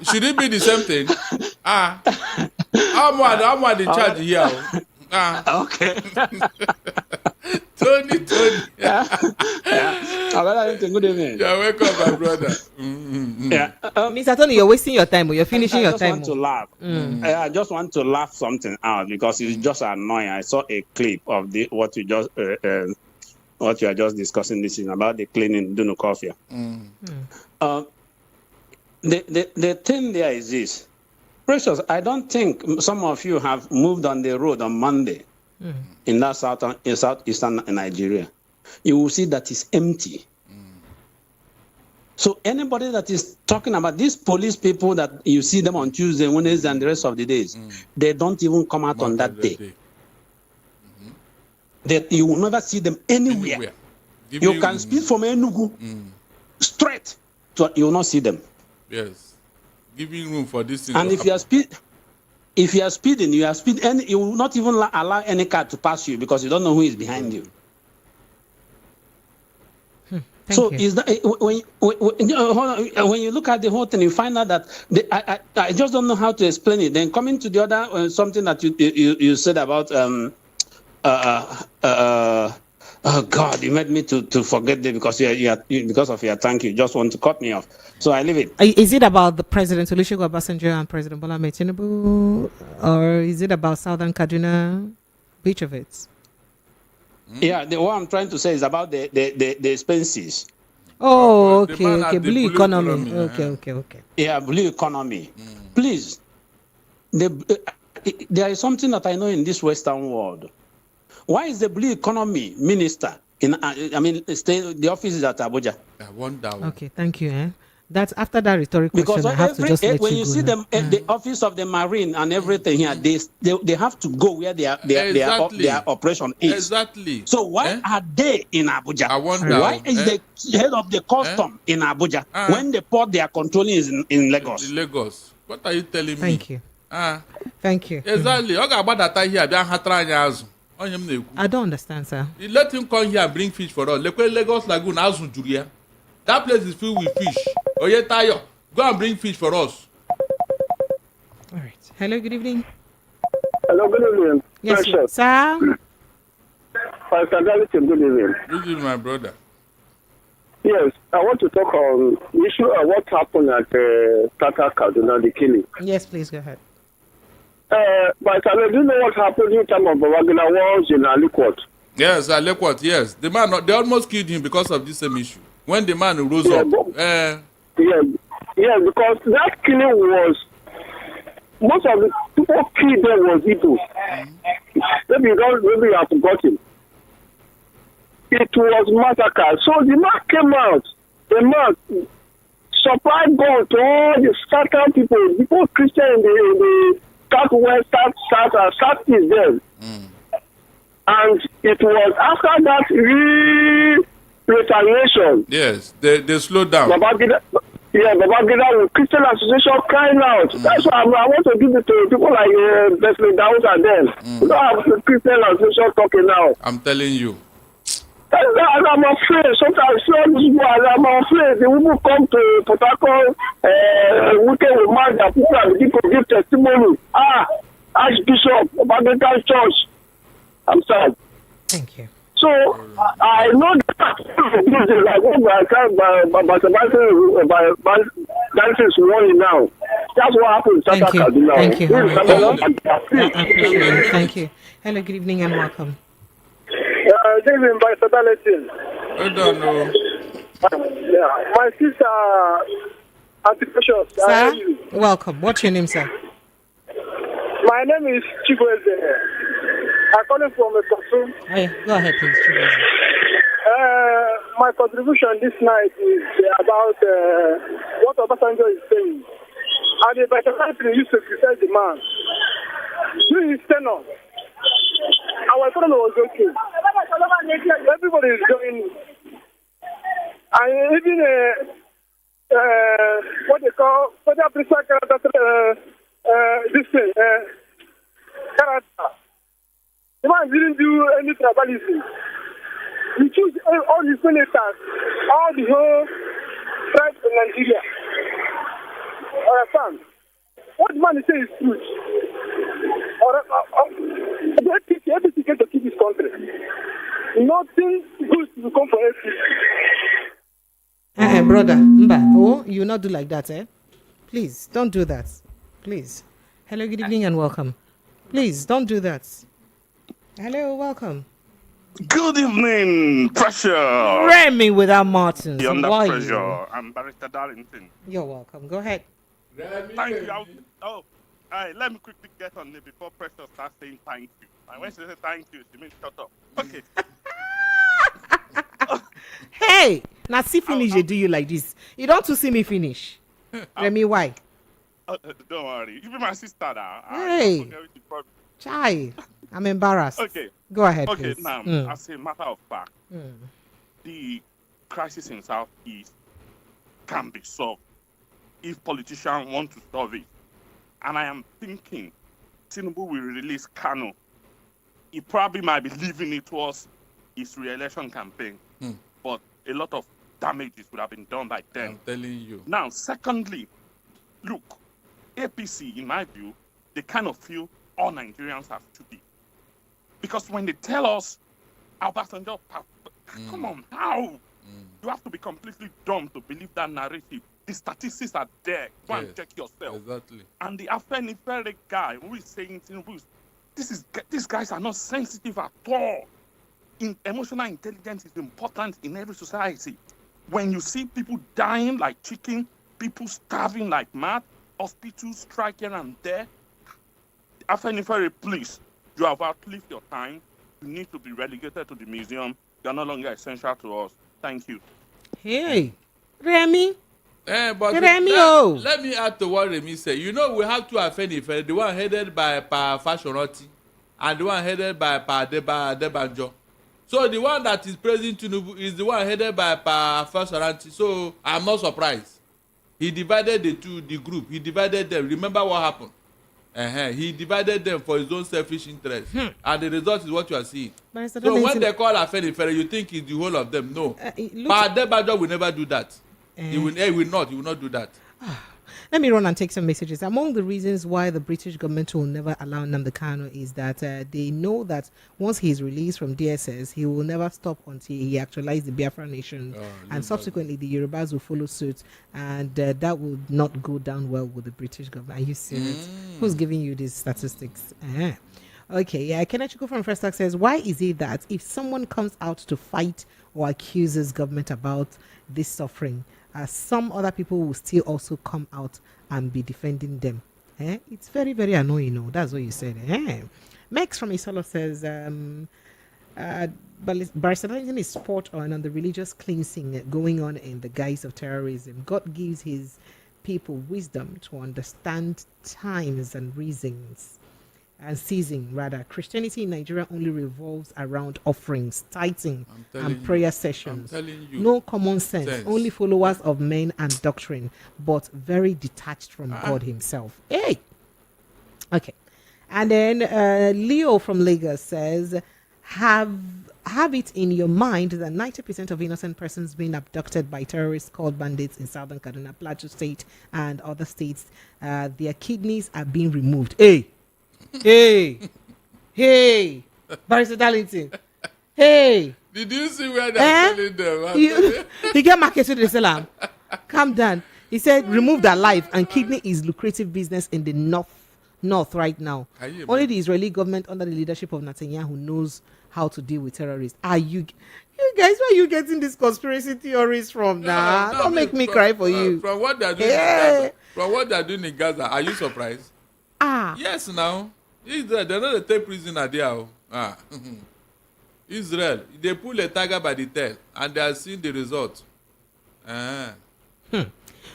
[SPEAKER 2] Should it be the same thing? I'm one in charge here.
[SPEAKER 14] Okay.
[SPEAKER 2] Tony.
[SPEAKER 14] Good evening.
[SPEAKER 2] Yeah, welcome, my brother.
[SPEAKER 14] Yeah.
[SPEAKER 1] Mr. Tony, you're wasting your time. You're finishing your time.
[SPEAKER 14] I just want to laugh. I just want to laugh something out because it's just annoying. I saw a clip of what you are just discussing this in about the cleaning Dunukofia. The thing there is this. Precious, I don't think some of you have moved on the road on Monday in that southeastern Nigeria. You will see that it's empty. So anybody that is talking about these police people that you see them on Tuesday, Wednesday, and the rest of the days, they don't even come out on that day. You will never see them anywhere. You can speak from Enugu straight, you will not see them.
[SPEAKER 2] Yes. Giving room for this thing.
[SPEAKER 14] And if you are speeding, you will not even allow any car to pass you because you don't know who is behind you. So is that when you look at the whole thing, you find out that I just don't know how to explain it. Then coming to the other something that you said about oh God, you made me to forget it because because of your thank you. Just want to cut me off, so I leave it.
[SPEAKER 1] Is it about the President Olusegun Obasanjo and President Bola Ahmed Tinubu, or is it about Southern Kaduna? Which of it?
[SPEAKER 14] Yeah, what I'm trying to say is about the expenses.
[SPEAKER 1] Oh, okay. Blue economy. Okay.
[SPEAKER 14] Yeah, blue economy. Please, there is something that I know in this Western world. Why is the blue economy minister the office is at Abuja?
[SPEAKER 1] Okay, thank you. That's after that rhetoric
[SPEAKER 14] because
[SPEAKER 1] question. I have to just let
[SPEAKER 14] when
[SPEAKER 1] you
[SPEAKER 14] you
[SPEAKER 1] go
[SPEAKER 14] see
[SPEAKER 1] now.
[SPEAKER 14] them, the office of the Marine and everything here, they have to go where their operation is.
[SPEAKER 2] Exactly.
[SPEAKER 14] So why are they in Abuja?
[SPEAKER 2] I wonder.
[SPEAKER 14] Why is the head of the custom in Abuja when the port they are controlling is in Lagos?
[SPEAKER 2] Lagos. What are you telling me?
[SPEAKER 1] Thank you. Thank you.
[SPEAKER 2] Exactly.
[SPEAKER 1] I don't understand, sir.
[SPEAKER 2] Let him come here and bring fish for us. Lagos Lagoon, that place is filled with fish. Oye Tayo, go and bring fish for us.
[SPEAKER 1] All right. Hello, good evening.
[SPEAKER 6] Hello, good evening.
[SPEAKER 1] Yes, sir.
[SPEAKER 6] Pastor David, good evening.
[SPEAKER 2] Good evening, my brother.
[SPEAKER 6] Yes, I want to talk on the issue of what happened at Tata Kaduna, the killing.
[SPEAKER 1] Yes, please go ahead.
[SPEAKER 6] But I do you know what happened in time of Babagina was in Aliquot?
[SPEAKER 2] Yes, Aliquot, yes. The man, they almost killed him because of this same issue. When the man rose up.
[SPEAKER 6] Because that killing was, most of the people killed them was Igbo. Maybe you have forgotten. It was massacre. So the man came out. The man supplied God to all the scattered people Christian in the southwest, southeast there. And it was after that retaliation.
[SPEAKER 2] Yes, they slowed down.
[SPEAKER 6] Babagida with Christian Association crying out. That's why I want to give it to people like President Dawud and them. We don't have the Christian Association talking now.
[SPEAKER 2] I'm telling you.
[SPEAKER 6] And I'm afraid. Sometimes I'm afraid the people come to Port Harcourt weekend with man that people are beginning to give testimony. Archbishop of Anglican Church. I'm sad.
[SPEAKER 1] Thank you.
[SPEAKER 6] So I know that like what that is warning now. That's what happened to Tata Kaduna.
[SPEAKER 1] Thank you. Hello, good evening and welcome.
[SPEAKER 15] Good evening, by Sadaletin.
[SPEAKER 2] I don't know.
[SPEAKER 15] My sister, Auntie Precious.
[SPEAKER 1] Sir, welcome. What's your name, sir?
[SPEAKER 15] My name is Chigweze. I'm calling from a Kaduna.
[SPEAKER 1] Oh, yeah. Go ahead, please, Chigweze.
[SPEAKER 15] My contribution this night is about what Obasanjo is saying. And the Bandit used to criticize the man. During his tenure, our economy was okay. Everybody is going. And even what they call federal principal character, this thing, character. The man didn't do any tribalism. He chose all his senators, all the whole tribes in Nigeria. Understand? What the man is saying is truth. The APC came to keep this country. Nothing good will come from APC.
[SPEAKER 1] Brother, Mba, you will not do like that, eh? Please, don't do that. Please. Hello, good evening and welcome. Please, don't do that. Hello, welcome.
[SPEAKER 16] Good evening, pressure.
[SPEAKER 1] Remy without Martin.
[SPEAKER 16] You're under pressure. I'm Barrister Darlington.
[SPEAKER 1] You're welcome. Go ahead.
[SPEAKER 16] Thank you. Let me quickly get on it before pressure starts saying thank you. And when she says thank you, she means shut up. Okay.
[SPEAKER 1] Hey, now see finish they do you like this. You don't to see me finish. Remy, why?
[SPEAKER 16] Don't worry. You be my sister now.
[SPEAKER 1] Hey. Chai. I'm embarrassed.
[SPEAKER 16] Okay.
[SPEAKER 1] Go ahead,
[SPEAKER 16] okay,
[SPEAKER 1] please.
[SPEAKER 16] now, as a matter of fact, the crisis in Southeast can be solved if politicians want to solve it. And I am thinking Tinubu will release Kano. He probably might be leaving it towards his re-election campaign. But a lot of damages would have been done by then.
[SPEAKER 2] I'm telling you.
[SPEAKER 16] Now, secondly, look, APC, in my view, they kind of feel all Nigerians have to be. Because when they tell us, Obasanjo, come on, how? You have to be completely dumb to believe that narrative. The statistics are there. Go and check yourself.
[SPEAKER 2] Exactly.
[SPEAKER 16] And the Afenifere guy who is saying, these guys are not sensitive at all. Emotional intelligence is important in every society. When you see people dying like chicken, people starving like mad, hospitals strike here and there, Afenifere, please, you have outlived your time. You need to be relegated to the museum. You are no longer essential to us. Thank you.
[SPEAKER 1] Hey, Remy,
[SPEAKER 2] But let me add to what Remy said. You know, we have two Afenifere, the one headed by Pa Fashionati and the one headed by Pa Debanjo. So the one that is praising Tinubu is the one headed by Pa Fashionati. So I'm not surprised. He divided the group. He divided them. Remember what happened? He divided them for his own selfish interest. And the result is what you are seeing. So when they call Afenifere, you think it's the whole of them. No. Pa Debanjo will never do that. He will not do that.
[SPEAKER 1] Let me run and take some messages. Among the reasons why the British government will never allow Nnamdi Kanu is that they know that once he is released from DSS, he will never stop until he actualizes the Biafra nation, and subsequently the Yorubas will follow suit, and that will not go down well with the British government. Are you serious? Who's giving you these statistics? Okay, yeah. Kenachiko from First Act says, why is it that if someone comes out to fight or accuses government about this suffering, some other people will still also come out and be defending them? It's very, very annoying. No, that's what you said. Max from Isolo says, Barcelona is spot on the religious cleansing going on in the guise of terrorism. God gives his people wisdom to understand times and reasons. And season rather. Christianity in Nigeria only revolves around offerings, tithing, and prayer sessions. No common sense, only followers of men and doctrine, but very detached from God himself. Hey! Okay. And then Leo from Lagos says, have it in your mind that 90% of innocent persons being abducted by terrorists called bandits in southern Kaduna, Plateau State, and other states, their kidneys are being removed. Hey, Barrister Darlington. Hey.
[SPEAKER 2] Did you see where they're selling them?
[SPEAKER 1] He get marketed to the Salam. Calm down. He said, remove their life, and kidney is lucrative business in the north right now. Only the Israeli government under the leadership of Netanyahu knows how to deal with terrorists. Are you guys, where are you getting these conspiracy theories from now? Don't make me cry for you.
[SPEAKER 2] From what they're doing in Gaza. From what they're doing in Gaza, are you surprised? Yes, now. Israel, they're not a tape prisoner there. Israel, they pull a tiger by the tail and they are seeing the result.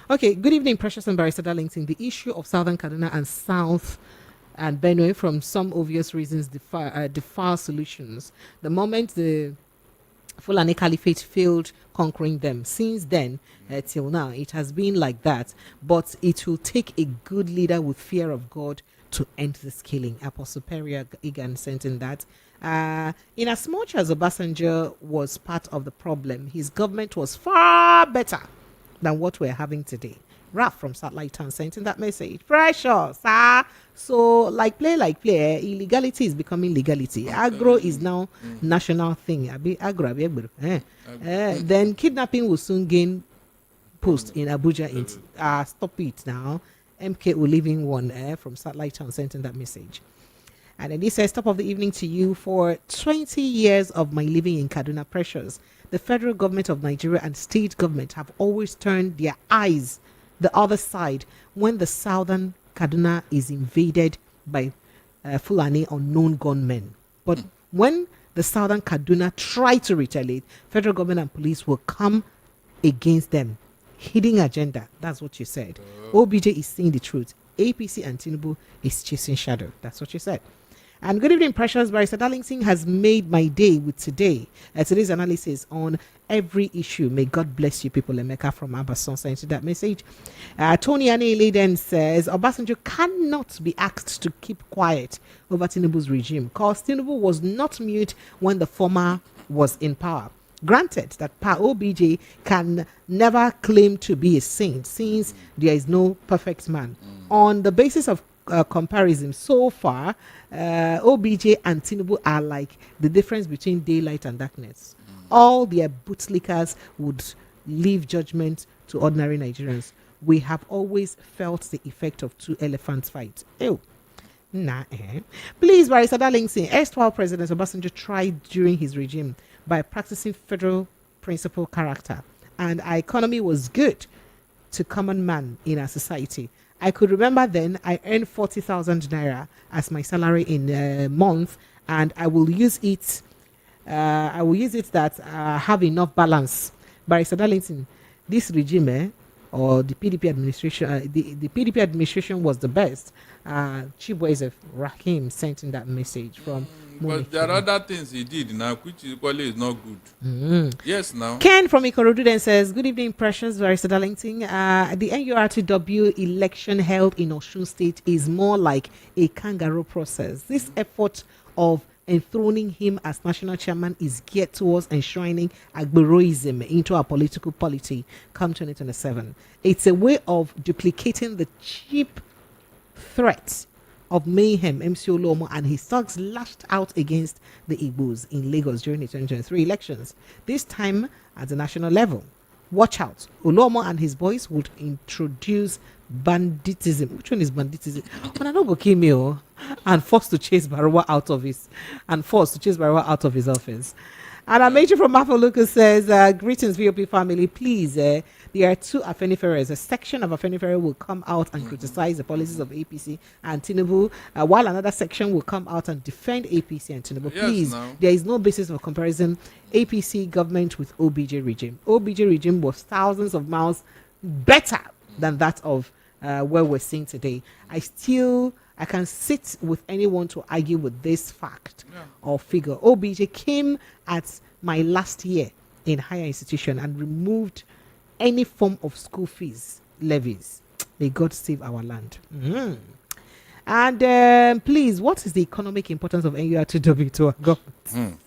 [SPEAKER 1] Okay, good evening, Precious and Barrister Darlington. The issue of Southern Kaduna and South and Benue, from some obvious reasons, defile solutions. The moment the Fulani Caliphate failed conquering them, since then till now, it has been like that. But it will take a good leader with fear of God to end this killing. Apostle Peria Egan sent in that. In as much as Obasanjo was part of the problem, his government was far better than what we're having today. Ralph from Satellite Town sent in that message. Precious. So, like play, illegality is becoming legality. Agro is now national thing. Then kidnapping will soon gain post in Abuja. Stop it now. MK will live in one from Satellite Town sent in that message. And then he says, top of the evening to you. For 20 years of my living in Kaduna, Precious, the federal government of Nigeria and state government have always turned their eyes the other side when the southern Kaduna is invaded by Fulani unknown gunmen. But when the southern Kaduna try to retaliate, federal government and police will come against them. Hidden agenda. That's what you said. OBJ is saying the truth. APC and Tinubu is chasing shadow. That's what you said. And good evening, Precious. Barrister Darlington has made my day with today's analysis on every issue. May God bless you, people. Emeka from Abason sent that message. Tony Anele then says, Obasanjo cannot be asked to keep quiet over Tinubu's regime, because Tinubu was not mute when the former was in power. Granted that OBJ can never claim to be a saint, since there is no perfect man. On the basis of comparison, so far, OBJ and Tinubu are like the difference between daylight and darkness. All their bootlickers would leave judgment to ordinary Nigerians. We have always felt the effect of two elephants fight. Ew. Please, Barrister Darlington, erstwhile President Obasanjo tried during his regime by practicing federal principle character, and our economy was good to common man in our society. I could remember then I earned 40,000 naira as my salary in a month, and I will use it. That have enough balance. Barrister Darlington, this regime or the PDP administration, the PDP administration was the best. Chibueze Rahim sent in that message from.
[SPEAKER 2] But there are other things he did now, which equally is not good. Yes, now.
[SPEAKER 1] Ken from Ikorodu then says, good evening, Precious, Barrister Darlington. The NURTW election held in Osun State is more like a kangaroo process. This effort of enthroning him as national chairman is geared towards enshrining Agberoism into our political polity come 2027. It's a way of duplicating the cheap threat of mayhem MC Olomo and his thugs lashed out against the Igbos in Lagos during the 2023 elections, this time at the national level. Watch out. Olomo and his boys would introduce banditism. Which one is banditism? When I don't go kill me, and forced to chase Barawa out of his office. And Amechi from Mafoluka says, greetings VOP family, please. There are two Afeniferes. A section of Afenifere will come out and criticize the policies of APC and Tinubu, while another section will come out and defend APC and Tinubu. Please, there is no basis for comparison APC government with OBJ regime. OBJ regime was thousands of miles better than that of where we're seeing today. I can sit with anyone to argue with this fact or figure. OBJ came at my last year in higher institution and removed any form of school fees levies. May God save our land. And please, what is the economic importance of NURTW to our government?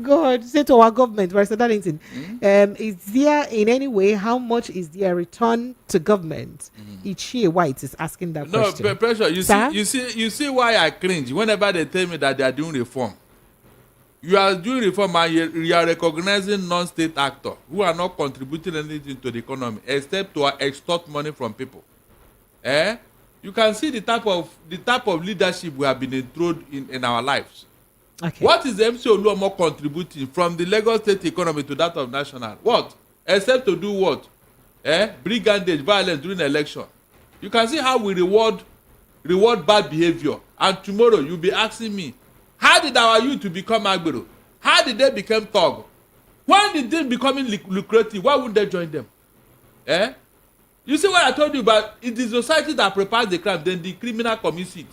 [SPEAKER 1] God, say to our government, Mr. Darlington, is there in any way, how much is their return to government? Ichie White is asking that question.
[SPEAKER 2] No, pressure. You see why I cringe whenever they tell me that they are doing reform. You are doing reform and you are recognizing non-state actors who are not contributing anything to the economy except to extort money from people. You can see the type of leadership we have been enthroned in our lives.
[SPEAKER 1] Okay.
[SPEAKER 2] What is MC Oluomo contributing from the Lagos state economy to that of national? What? Except to do what? Brigandage, violence during election. You can see how we reward bad behavior. And tomorrow you'll be asking me, how did our youth to become Agbero? How did they become thug? When did they becoming lucrative? Why wouldn't they join them? You see what I told you about? It is society that prepares the crime, then the criminal commits it.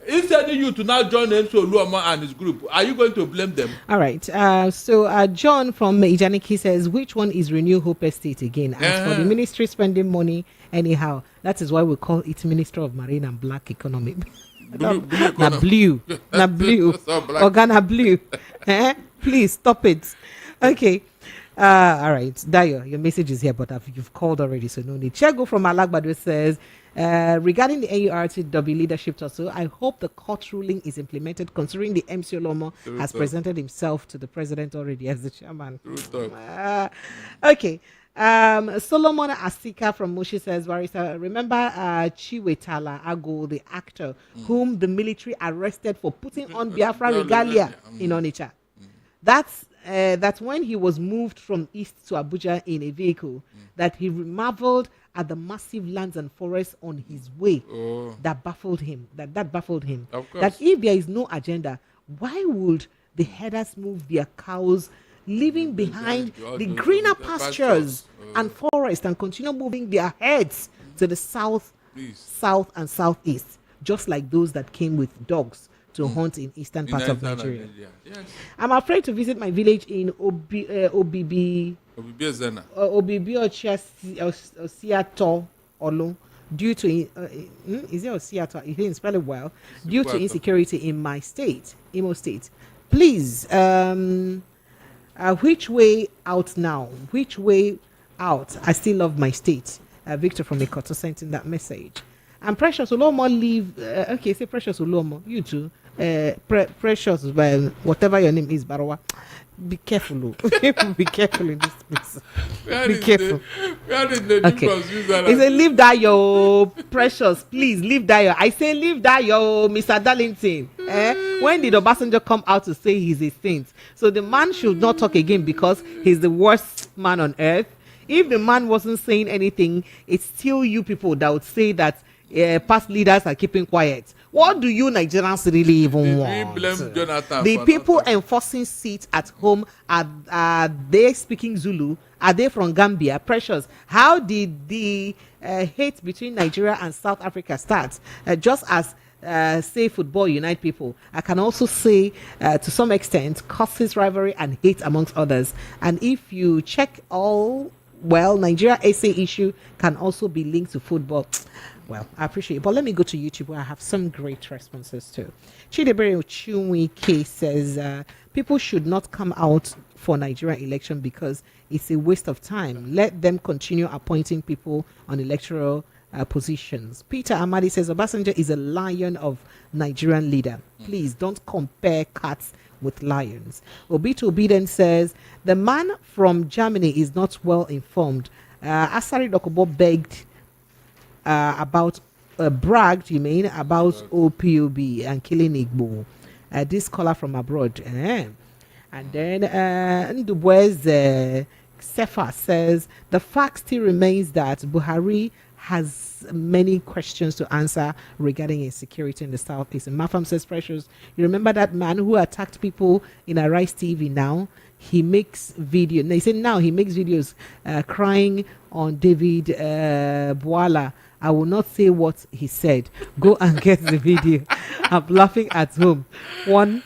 [SPEAKER 2] Instead of you to now join MC Oluomo and his group, are you going to blame them?
[SPEAKER 1] All right. So John from Ijaniki says, which one is Renew Hope Estate again? As for the ministry spending money anyhow, that is why we call it Minister of Marine and Black Economy. Blue. Organa blue. Please stop it. Okay. All right. Dayo, your message is here, but you've called already, so no need. Chego from Alagbado says, regarding the NURTW leadership tussle, I hope the court ruling is implemented, considering the MC Olomo has presented himself to the president already as the chairman. Okay. Solomon Asika from Moshi says, Barrister, remember Chiwetala Ago, the actor whom the military arrested for putting on Biafra regalia in Onitsha. That's when he was moved from East to Abuja in a vehicle that he marveled at the massive lands and forests on his way that baffled him. That baffled him. That if there is no agenda, why would the herders move their cows, leaving behind the greener pastures and forest, and continue moving their heads to the south, south and southeast, just like those that came with dogs to hunt in eastern parts of Nigeria. Yes. I'm afraid to visit my village in Obibi Osiato Olo due to is it Osiato? He didn't spell it well. Due to insecurity in my state, Imo State. Please, which way out now? Which way out? I still love my state. Victor from Ikoto sent in that message. And Precious Olomo leave. Okay, say Precious Olomo. You too. Precious, whatever your name is, Barawa. Be careful. Be careful in this place. Be careful. Okay. He said, leave that yo, Precious. Please leave that yo. I say leave that yo, Mr. Darlington. When did Obasanjo come out to say he's a saint? So the man should not talk again because he's the worst man on earth. If the man wasn't saying anything, it's still you people that would say that past leaders are keeping quiet. What do you Nigerians really even want?
[SPEAKER 2] Blame Jonathan
[SPEAKER 1] the people enforcing seats at home, are they speaking Zulu? Are they from Gambia? Precious. How did the hate between Nigeria and South Africa start? Just as say football unite people, I can also say to some extent causes rivalry and hate amongst others. And if you check all well, Nigeria SA issue can also be linked to football. Well, I appreciate it. But let me go to YouTube where I have some great responses too. Chidebere Ochunwike says people should not come out for Nigerian election because it's a waste of time. Let them continue appointing people on electoral positions. Peter Amadi says Obasanjo is a lion of Nigerian leader. Please don't compare cats with lions. Obito Obiden says the man from Germany is not well informed. Asari Dokobo begged about bragged, you mean, about OPOB and killing Igbo. This caller from abroad. And then Ndubwez Sefa says the fact still remains that Buhari has many questions to answer regarding insecurity in the southeast. And Mafam says, Precious, you remember that man who attacked people in Arise TV now? He makes video. They say now he makes videos crying on David Boala. I will not say what he said. Go and get the video. I'm laughing at home. One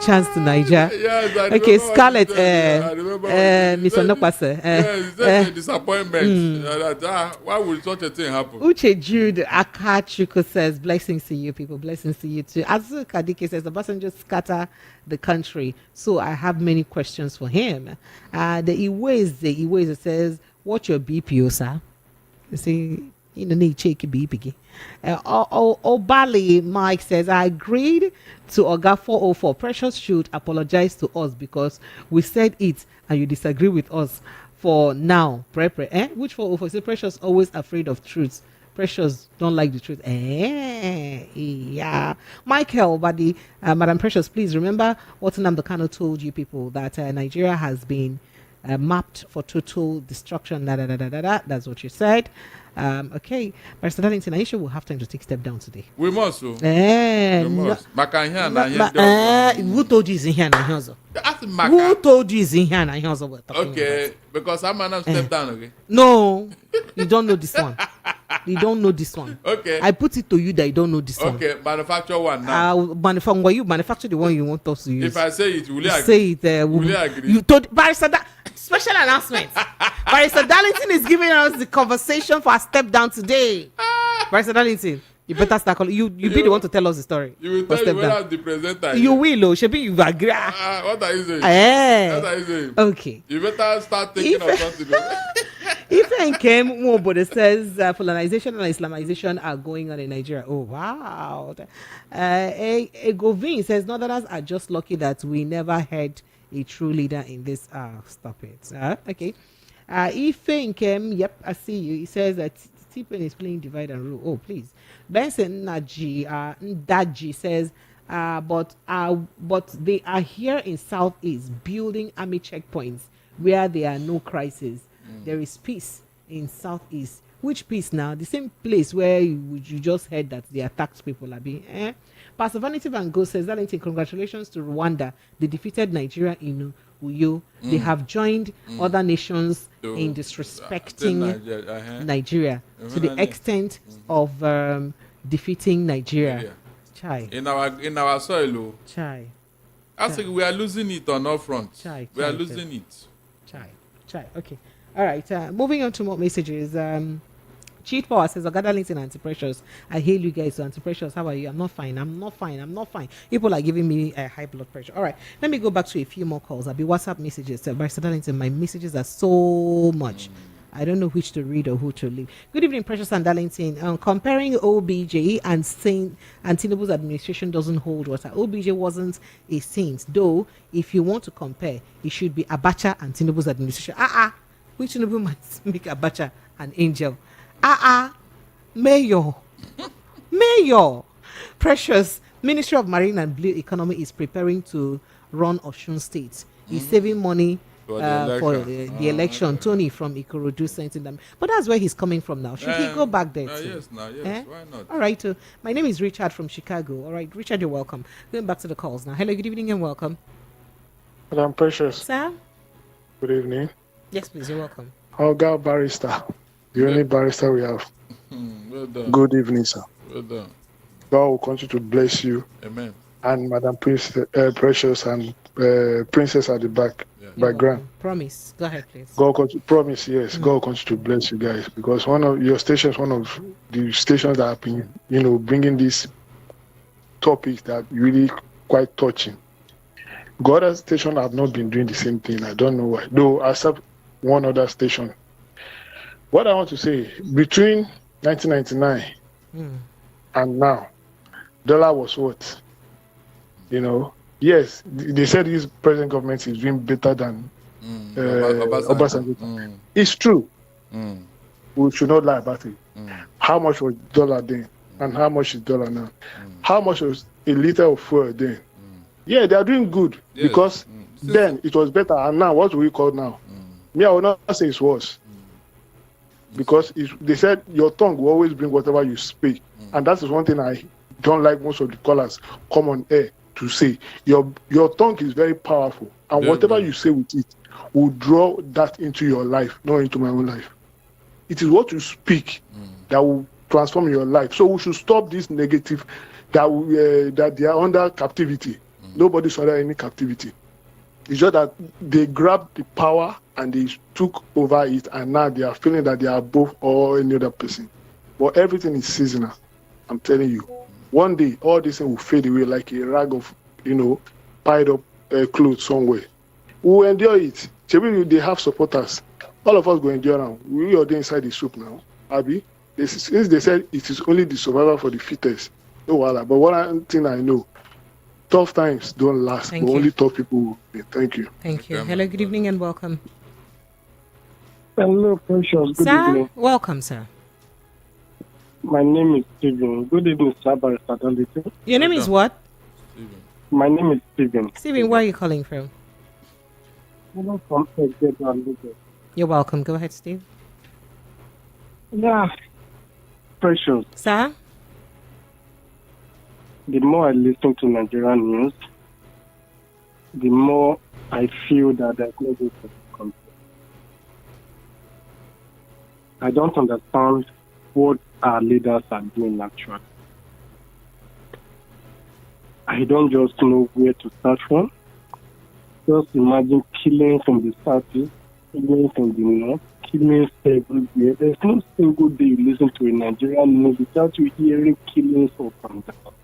[SPEAKER 1] chance to Niger.
[SPEAKER 2] Yes,
[SPEAKER 1] okay, Scarlett.
[SPEAKER 2] Miss Onokwase. Disappointment. Why would such a thing happen?
[SPEAKER 1] Uche Jude Akachuko says, blessings to you people. Blessings to you too. Azu Kadike says, Obasanjo scatter the country. So I have many questions for him. The Iweze says, what's your BPO, sir? You see, you know, need check your BP. Obali Mike says, I agreed to Oga 404. Precious should apologize to us because we said it and you disagree with us for now. Which 404? Say Precious always afraid of truth. Precious don't like the truth. Yeah. Michael, buddy, Madam Precious, please remember what Nnamdi Kanu told you people, that Nigeria has been mapped for total destruction. That's what you said. Okay, Mr. Darlington, are you sure we'll have time to take a step down today?
[SPEAKER 2] We must. We must.
[SPEAKER 1] Who told you is in here and Who told you is in here and
[SPEAKER 2] Okay, because I'm gonna step down. Okay.
[SPEAKER 1] No, you don't know this one. You don't know this one.
[SPEAKER 2] Okay.
[SPEAKER 1] I put it to you that you don't know this one.
[SPEAKER 2] Okay, manufacture one now.
[SPEAKER 1] You manufacture the one you want us to use.
[SPEAKER 2] If I say it, will you agree?
[SPEAKER 1] Say it.
[SPEAKER 2] Will you agree?
[SPEAKER 1] You told Barrister special announcement. Barrister Darlington is giving us the conversation for a step down today. Barrister Darlington, you better start calling. You be the one to tell us the story.
[SPEAKER 2] You will tell me whether the presenter.
[SPEAKER 1] You will, Shebi, you agree.
[SPEAKER 2] What are you saying? What are you saying?
[SPEAKER 1] Okay.
[SPEAKER 2] You better start thinking of something.
[SPEAKER 1] If Nkem Mwobode says Fulanization and Islamization are going on in Nigeria. Oh, wow. Govin says Northerners are just lucky that we never had a true leader in this. Stop it. Okay. Ife Nkem, yep, I see you. He says that T-Pen is playing divide and rule. Oh, please. Benson Ndaji says, but they are here in Southeast building army checkpoints where there are no crises. There is peace in Southeast. Which peace now? The same place where you just heard that the attacked people are being. Pastor Vanity Van Gogh says, Darlington, congratulations to Rwanda. They defeated Nigeria in Uyo. They have joined other nations in disrespecting Nigeria to the extent of defeating Nigeria. Chai.
[SPEAKER 2] In our soil.
[SPEAKER 1] Chai.
[SPEAKER 2] I think we are losing it on all fronts. We are losing it.
[SPEAKER 1] Chai. Okay. All right. Moving on to more messages. Cheat Power says, Ogada Linton, Anti-Precious. I hail you guys. Anti-Precious, how are you? I'm not fine. People are giving me high blood pressure. All right. Let me go back to a few more calls. I'll be WhatsApp messages. Barrister Darlington, my messages are so much. I don't know which to read or who to leave. Good evening, Precious and Darlington. Comparing OBJ and Tinubu's administration doesn't hold water. OBJ wasn't a saint, though. If you want to compare, it should be Abacha and Tinubu's administration. Which Tinubu might make Abacha an angel? Mayor. Precious. Ministry of Marine and Blue Economy is preparing to run Osun State. He's saving money the election. Tony from Ikorodu sent in them. But that's where he's coming from now. Should he go back there too?
[SPEAKER 2] Yes, why not?
[SPEAKER 1] All right. My name is Richard from Chicago. All right, Richard, you're welcome. Going back to the calls now. Hello, good evening and welcome.
[SPEAKER 17] Madam Precious.
[SPEAKER 1] Sir?
[SPEAKER 17] Good evening.
[SPEAKER 1] Yes, please, you're welcome.
[SPEAKER 17] Olga Barrister. The only barrister we have.
[SPEAKER 2] Well done.
[SPEAKER 17] Good evening, sir.
[SPEAKER 2] Well done.
[SPEAKER 17] God will continue to bless you.
[SPEAKER 2] Amen.
[SPEAKER 17] And Madam Precious and Princess at the background.
[SPEAKER 1] Promise. Go ahead, please.
[SPEAKER 17] Promise, yes. God will continue to bless you guys, because one of your stations, one of the stations that have been, bringing these topics that really quite touching. God, other station have not been doing the same thing. I don't know why. Though, except one other station. What I want to say, between 1999 and now, dollar was what? Yes, they said this present government is doing better than Obasanjo. It's true. We should not lie about it. How much was dollar then, and how much is dollar now? How much was a liter of fuel then? Yeah, they are doing good, because then it was better, and now what do we call now? Me, I will not say it's worse, because they said your tongue will always bring whatever you speak, and that is one thing I don't like most of the callers come on air to say. Your tongue is very powerful, and whatever you say with it will draw that into your life, not into my own life. It is what you speak that will transform your life. So we should stop this negative that they are under captivity. Nobody's under any captivity. It's just that they grabbed the power and they took over it, and now they are feeling that they are above all any other person. But everything is seasonal. I'm telling you. One day, all this thing will fade away like a rag of, piled up clothes somewhere. We will endure it. Maybe they have supporters. All of us go endure now. We are inside the soup now. Abi, since they said it is only the survivor for the fittest. No wala. But one thing I know, tough times don't last, but only tough people will. Thank you.
[SPEAKER 1] Thank you. Hello, good evening and welcome.
[SPEAKER 15] Hello, Precious. Good
[SPEAKER 1] sir,
[SPEAKER 15] evening.
[SPEAKER 1] Welcome, sir.
[SPEAKER 15] My name is Stephen. Good evening, sir. Bandit.
[SPEAKER 1] Your name is what?
[SPEAKER 2] Stephen.
[SPEAKER 15] My name is Stephen.
[SPEAKER 1] Stephen, where are you calling from?
[SPEAKER 15] I'm from NJBJ.
[SPEAKER 1] You're welcome. Go ahead, Steve.
[SPEAKER 15] Yeah. Precious.
[SPEAKER 1] Sir?
[SPEAKER 15] The more I listen to Nigerian news, the more I feel that there's no way to come. I don't understand what our leaders are doing actually. I don't just know where to start from. Just imagine killing from the southeast, killing from the north, killing everywhere. There's no single day you listen to a Nigerian news without you hearing killings from the south.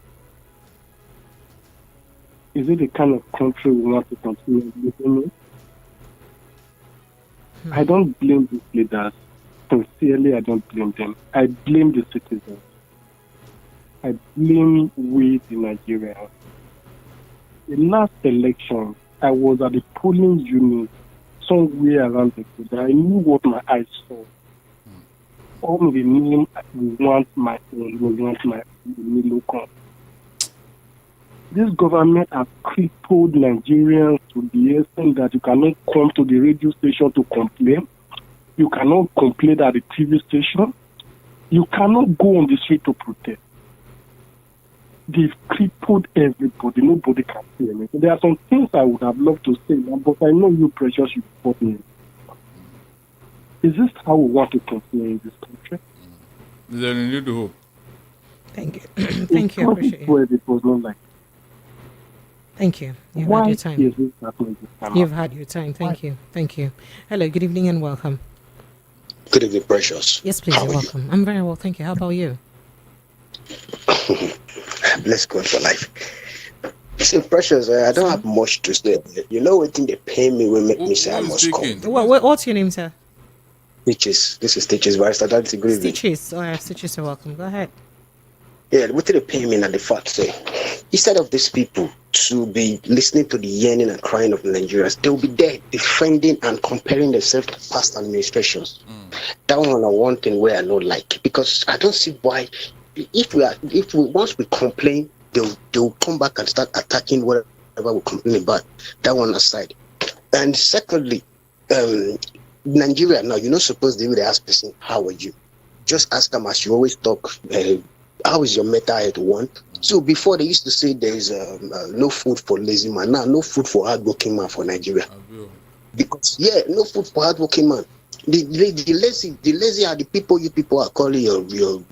[SPEAKER 15] Is it the kind of country we want to continue living in? I don't blame these leaders. Sincerely, I don't blame them. I blame the citizens. I blame we, the Nigerians. The last election, I was at the polling unit somewhere around the country. I knew what my eyes saw. All the name we want my own, we want my local. This government has crippled Nigerians to the extent that you cannot come to the radio station to complain. You cannot complain at the TV station. You cannot go on the street to protest. They've crippled everybody. Nobody can say anything. There are some things I would have loved to say, but I know you, Precious, you support me. Is this how we want to continue in this country?
[SPEAKER 2] Then you need to hope.
[SPEAKER 1] Thank you. Thank you. I appreciate it.
[SPEAKER 15] It was not like.
[SPEAKER 1] Thank you. You've
[SPEAKER 15] Why
[SPEAKER 1] had your time.
[SPEAKER 15] is this happening this time?
[SPEAKER 1] You've had your time. Thank you. Thank you. Hello, good evening and welcome.
[SPEAKER 18] Good evening, Precious.
[SPEAKER 1] Yes, please. You're welcome. I'm very well, thank you. How about you?
[SPEAKER 18] Bless God for life. So, Precious, I don't have much to say. You know what thing they pay me will make me say I must come.
[SPEAKER 1] What's your name, sir?
[SPEAKER 18] Stitches. This is Stitches, Barrister. That's a good
[SPEAKER 1] Stitches. Oh, yeah, Stitches, you're welcome. Go ahead.
[SPEAKER 18] Yeah, what they pay me and the fact say, instead of these people to be listening to the yearning and crying of the Nigerians, they will be there defending and comparing themselves to past administrations. That one thing where I don't like, because I don't see why. If we once we complain, they'll come back and start attacking whatever we complain about. That one aside. And secondly, Nigeria now, you're not supposed to even ask person, how are you? Just ask them as you always talk, how is your mental health one? So before they used to say there is no food for lazy man. Now no food for hardworking man for Nigeria. Because no food for hardworking man. The lazy are the people you people are calling your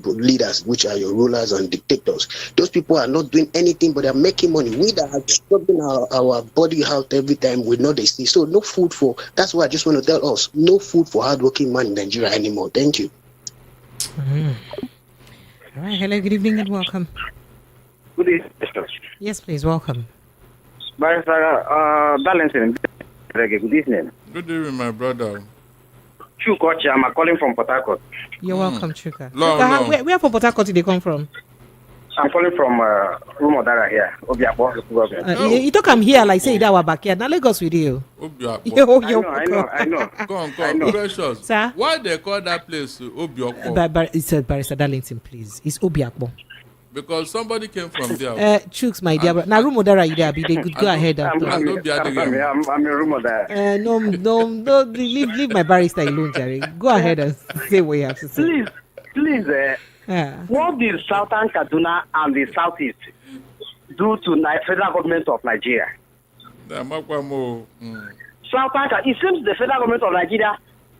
[SPEAKER 18] leaders, which are your rulers and dictators. Those people are not doing anything, but they're making money. We that are struggling our body health every time we know they see. So no food for. That's why I just want to tell us, no food for hardworking man in Nigeria anymore. Thank you.
[SPEAKER 1] All right. Hello. Good evening and welcome.
[SPEAKER 19] Good evening.
[SPEAKER 1] Yes, please. Welcome.
[SPEAKER 19] Balancing. Good evening.
[SPEAKER 2] Good evening, my brother.
[SPEAKER 19] Chukochi, I'm calling from Port Harcourt.
[SPEAKER 1] You're welcome, Chuka. Chuka, where from Port Harcourt did they come from?
[SPEAKER 19] I'm calling from Rumodara here.
[SPEAKER 1] You talk I'm here like say that our backyard. Now Lagos with you.
[SPEAKER 19] I know.
[SPEAKER 2] Come. Precious.
[SPEAKER 1] Sir?
[SPEAKER 2] Why they call that place Obiakpo?
[SPEAKER 1] It's Barrister Darlington, please. It's Obiakpo.
[SPEAKER 2] Because somebody came from there.
[SPEAKER 1] Chooks, my dear. Now Rumodara, you there? Be they could go ahead.
[SPEAKER 19] I'm a Rumodara.
[SPEAKER 1] No. Leave my barrister alone, Jerry. Go ahead and say what you have to say.
[SPEAKER 19] Please. What did Southern Kaduna and the Southeast do to the federal government of Nigeria? Southern, it seems the federal government of Nigeria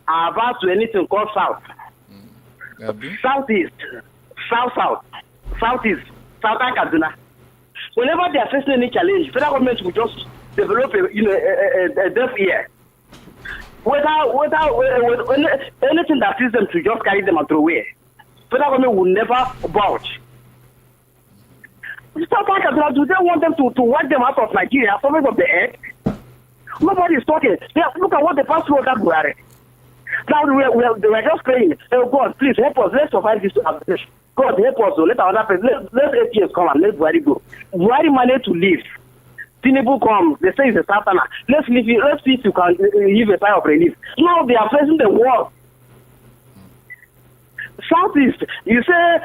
[SPEAKER 19] are about to anything called South. Southeast, Southeast, Southern Kaduna. Whenever they are facing any challenge, federal government will just develop a deaf ear. Without anything that sees them to just carry them and throw away. Federal government will never budge. Southern Kaduna, do they want them to wipe them out of Nigeria, something of the head? Nobody is talking. Look at what they passed through that Buhari. Now they were just praying, oh God, please help us, let's survive this administration. God help us, let our other person, let 8 years come and let Buhari go. Buhari managed to leave. Tinubu comes, they say it's a Satana. Let's see if you can give a sign of relief. Now they are facing the war. Southeast, you say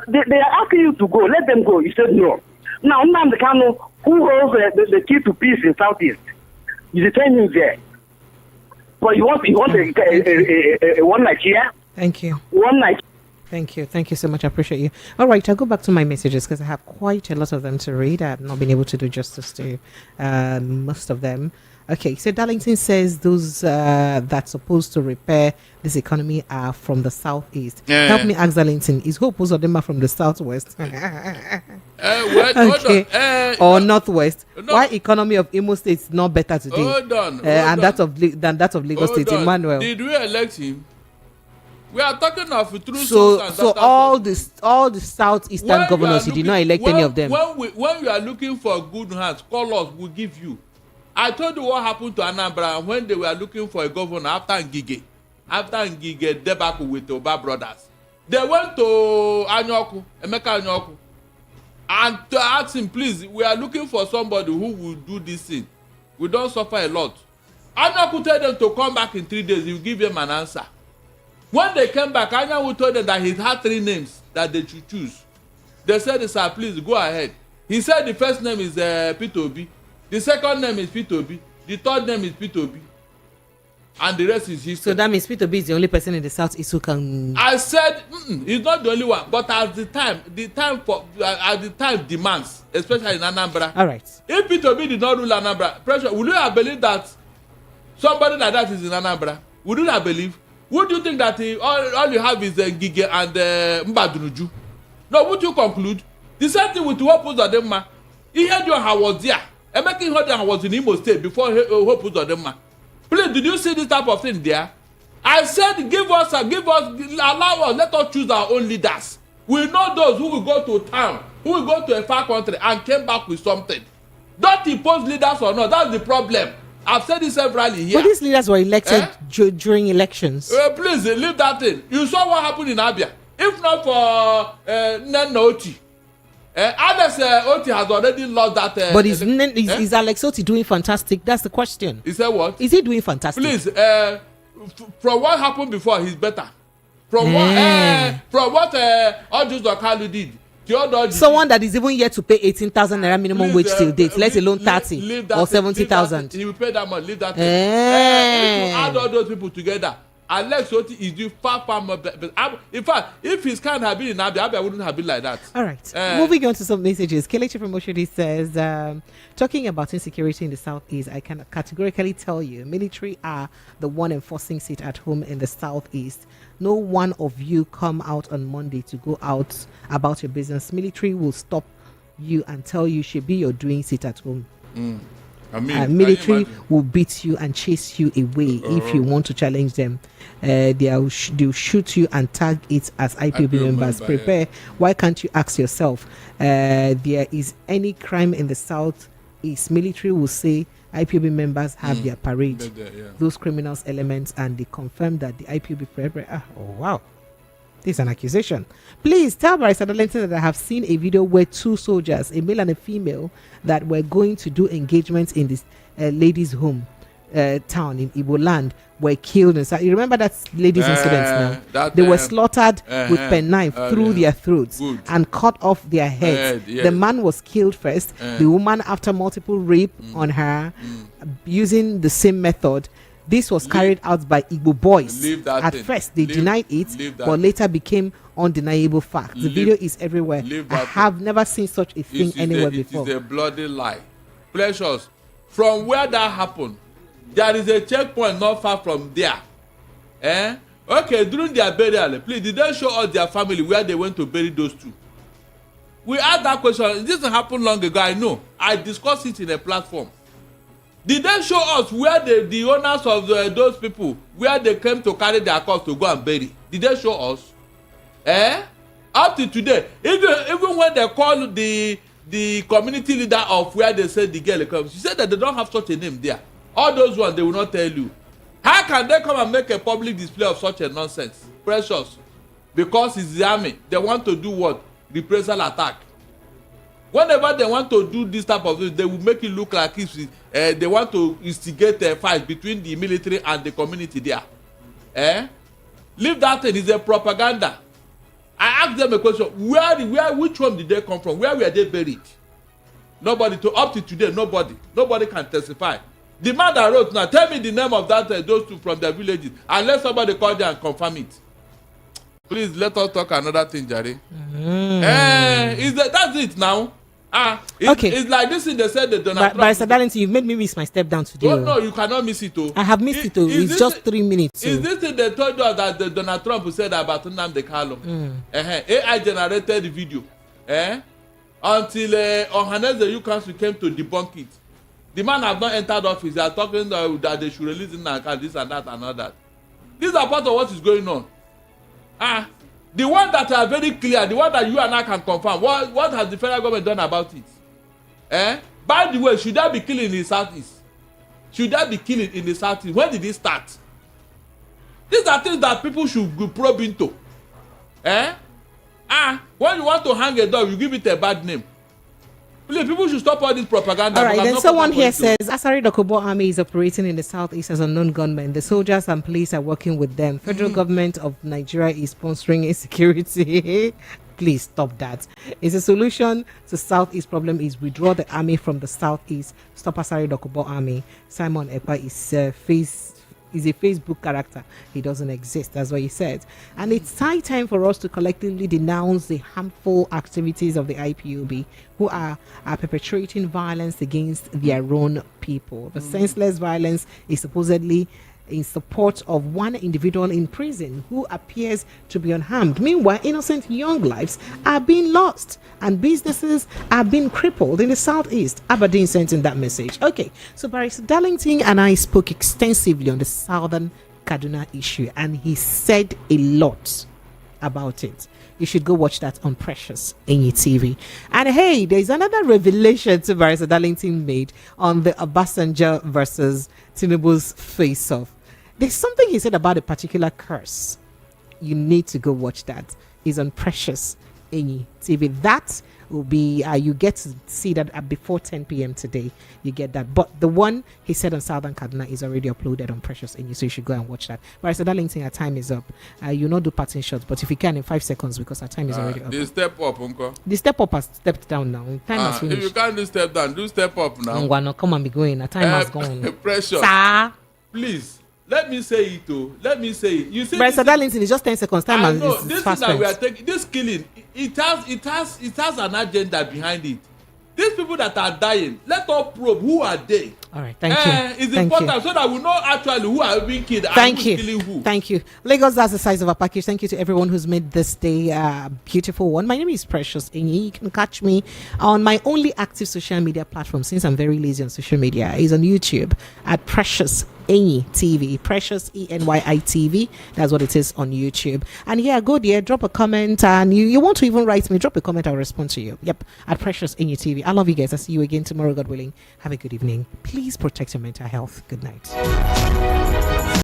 [SPEAKER 19] they are asking you to go, let them go. You said no. Now Nnamdi Kanu, who holds the key to peace in Southeast, you detain him there. But you want a one Nigeria?
[SPEAKER 1] Thank you.
[SPEAKER 19] One Nigeria.
[SPEAKER 1] Thank you so much. I appreciate you. All right, I'll go back to my messages because I have quite a lot of them to read. I have not been able to do justice to most of them. Okay, so Darlington says those that's supposed to repair this economy are from the southeast. Help me ask Darlington, is Hope Uzodinma from the southwest? Or northwest? Why economy of Imo State is not better today?
[SPEAKER 2] Hold on.
[SPEAKER 1] Than that of Lagos State? Emmanuel.
[SPEAKER 2] Did we elect him? We are talking of true
[SPEAKER 1] so all the southeastern governors, you did not elect any of them.
[SPEAKER 2] When we are looking for good hands, call us, we'll give you. I told you what happened to Anambra when they were looking for a governor after Ngige debacle with the Oba brothers. They went to Emeka Anyoku, and to ask him, please, we are looking for somebody who will do this thing. We don't suffer a lot. Anyoku told them to come back in 3 days, he will give them an answer. When they came back, Anyoku told them that he had 3 names that they should choose. They said, sir, please go ahead. He said the first name is Peter Obi. The second name is Peter Obi. The third name is Peter Obi. And the rest is history.
[SPEAKER 1] So that means Peter Obi is the only person in the southeast who can.
[SPEAKER 2] I said he's not the only one, but at the time demands, especially in Anambra.
[SPEAKER 1] All right.
[SPEAKER 2] If Peter Obi did not rule Anambra, pressure, would you have believed that somebody like that is in Anambra? Would you have believed? Would you think that all you have is Ngige and Mbadunuju? No, would you conclude? The same thing with Hope Uzodinma. He had your house was there. Emeka Ihodian was in Imo State before Hope Uzodinma. Please, did you see this type of thing there? I said, allow us, let us choose our own leaders. We know those who will go to town, who will go to a far country and came back with something. Don't impose leaders or not. That's the problem. I've said this severally here.
[SPEAKER 1] But these leaders were elected during elections.
[SPEAKER 2] Please, leave that thing. You saw what happened in Abia. If not for Oti. Alex Oti has already lost that.
[SPEAKER 1] But is Alex Oti doing fantastic? That's the question.
[SPEAKER 2] He said what?
[SPEAKER 1] Is he doing fantastic?
[SPEAKER 2] Please, from what happened before, he's better. From what Ojus Okalu did,
[SPEAKER 1] Someone that is even yet to pay 18,000 naira minimum wage till date, let alone 30 or 70,000.
[SPEAKER 2] He will pay that money. Leave that. If you add all those people together, Alex Oti is doing far more. In fact, if his kind had been in Abia wouldn't have been like that.
[SPEAKER 1] All right. Moving on to some messages. Kelechi Promotion says, talking about insecurity in the Southeast, I can categorically tell you, military are the one enforcing sit at home in the Southeast. No one of you come out on Monday to go out about your business. Military will stop you and tell you should be you're doing sit at home. Military will beat you and chase you away if you want to challenge them. They'll shoot you and tag it as IPOB members. Prepare. Yeah. Why can't you ask yourself, there is any crime in the South East? Military will say IPOB members have their parade. Those criminals elements, and they confirm that the IPOB prepare. Oh wow. This is an accusation. Please tell Barrister Darlington that I have seen a video where two soldiers, a male and a female, that were going to do engagements in this lady's home town in Igbo land were killed. And so you remember that ladies' incident now? They were slaughtered with penknife through their throats and cut off their heads. The man was killed first. The woman, after multiple rape on her, using the same method. This was carried out by Igbo boys. At first, they denied it, but later became undeniable fact. The video is everywhere. I have never seen such a thing anywhere before.
[SPEAKER 2] It is a bloody lie. Precious. From where that happened, there is a checkpoint not far from there. Okay, during their burial, please, did they show us their family where they went to bury those two? We asked that question. This happened long ago, I know. I discussed it in a platform. Did they show us where the owners of those people, where they came to carry their corpse to go and bury? Did they show us? Up to today, even when they call the community leader of where they said the girl comes, she said that they don't have such a name there. All those ones, they will not tell you. How can they come and make a public display of such a nonsense? Precious. Because it's the army. They want to do what? Reprisal attack. Whenever they want to do this type of thing, they will make it look like if they want to instigate a fight between the military and the community there. Leave that thing. It's a propaganda. I asked them a question. Which one did they come from? Where were they buried? Nobody. Up to today, nobody can testify. The man that wrote now, tell me the name of that those two from their villages, and let somebody call them and confirm it. Please let us talk another thing, Jerry. That's it now. It's like this thing they said that Donald Trump.
[SPEAKER 1] Barrister Darlington, you've made me miss my step down today.
[SPEAKER 2] No, you cannot miss it.
[SPEAKER 1] I have missed it. It's just 3 minutes.
[SPEAKER 2] Is this thing they told you that Donald Trump said about Nnamdi Kanu? AI generated the video. Until Ohaneze Youth Council came to debunk it. The man have not entered office. They are talking that they should release Nnamdi, this and that and all that. These are part of what is going on. The one that are very clear, the one that you and I can confirm, what has the federal government done about it? By the way, should there be killing in the Southeast? Should there be killing in the Southeast? When did it start? These are things that people should probe into. When you want to hang a dog, you give it a bad name. Please, people should stop all this propaganda.
[SPEAKER 1] All right, then someone here says, Asari Dokubo Army is operating in the Southeast as unknown gunmen. The soldiers and police are working with them. Federal government of Nigeria is sponsoring insecurity. Please stop that. It's a solution to Southeast problem is withdraw the army from the Southeast. Stop Asari Dokubo Army. Simon Ekpa is a Facebook character. He doesn't exist. That's what he said. And it's high time for us to collectively denounce the harmful activities of the IPOB who are perpetrating violence against their own people. The senseless violence is supposedly in support of one individual in prison who appears to be unharmed. Meanwhile, innocent young lives are being lost and businesses are being crippled in the Southeast. Aberdeen sent in that message. Okay, so Barrister Darlington and I spoke extensively on the Southern Kaduna issue, and he said a lot about it. You should go watch that on Precious Enyi TV. And hey, there's another revelation to Barrister Darlington made on the Obasanjo versus Tinubu's face-off. There's something he said about a particular curse. You need to go watch that. It's on Precious Enyi TV. That will be you get to see that before 10 p.m. today. You get that. But the one he said on Southern Kaduna is already uploaded on Precious NU, so you should go and watch that. But I said that LinkedIn, our time is up. You not do parting shots, but if you can in 5 seconds because our time is already up.
[SPEAKER 2] The step up, Uncle.
[SPEAKER 1] The step up has stepped down now. Time has finished.
[SPEAKER 2] If you can't do step down, do step up now.
[SPEAKER 1] No, come and be going. The time has gone.
[SPEAKER 2] Precious.
[SPEAKER 1] Sir.
[SPEAKER 2] Please. Let me say it too. Let me say it. You see,
[SPEAKER 1] but Darlington is just 10 seconds. Time has
[SPEAKER 2] this thing that we are taking, this killing, it has an agenda behind it. These people that are dying, let us probe who are they.
[SPEAKER 1] All right, thank you.
[SPEAKER 2] It's important so that we know actually who are being killed
[SPEAKER 1] and
[SPEAKER 2] who's killing who.
[SPEAKER 1] Thank you. Lagos, that's the size of our package. Thank you to everyone who's made this day a beautiful one. My name is Precious Enyi. You can catch me on my only active social media platform, since I'm very lazy on social media, is on YouTube at Precious Enyi TV. Precious ENYI TV. That's what it is on YouTube. And yeah, go there, drop a comment, and you want to even write me, drop a comment, I'll respond to you. Yep, at Precious Enyi TV. I love you guys. I'll see you again tomorrow, God willing. Have a good evening. Please protect your mental health. Good night.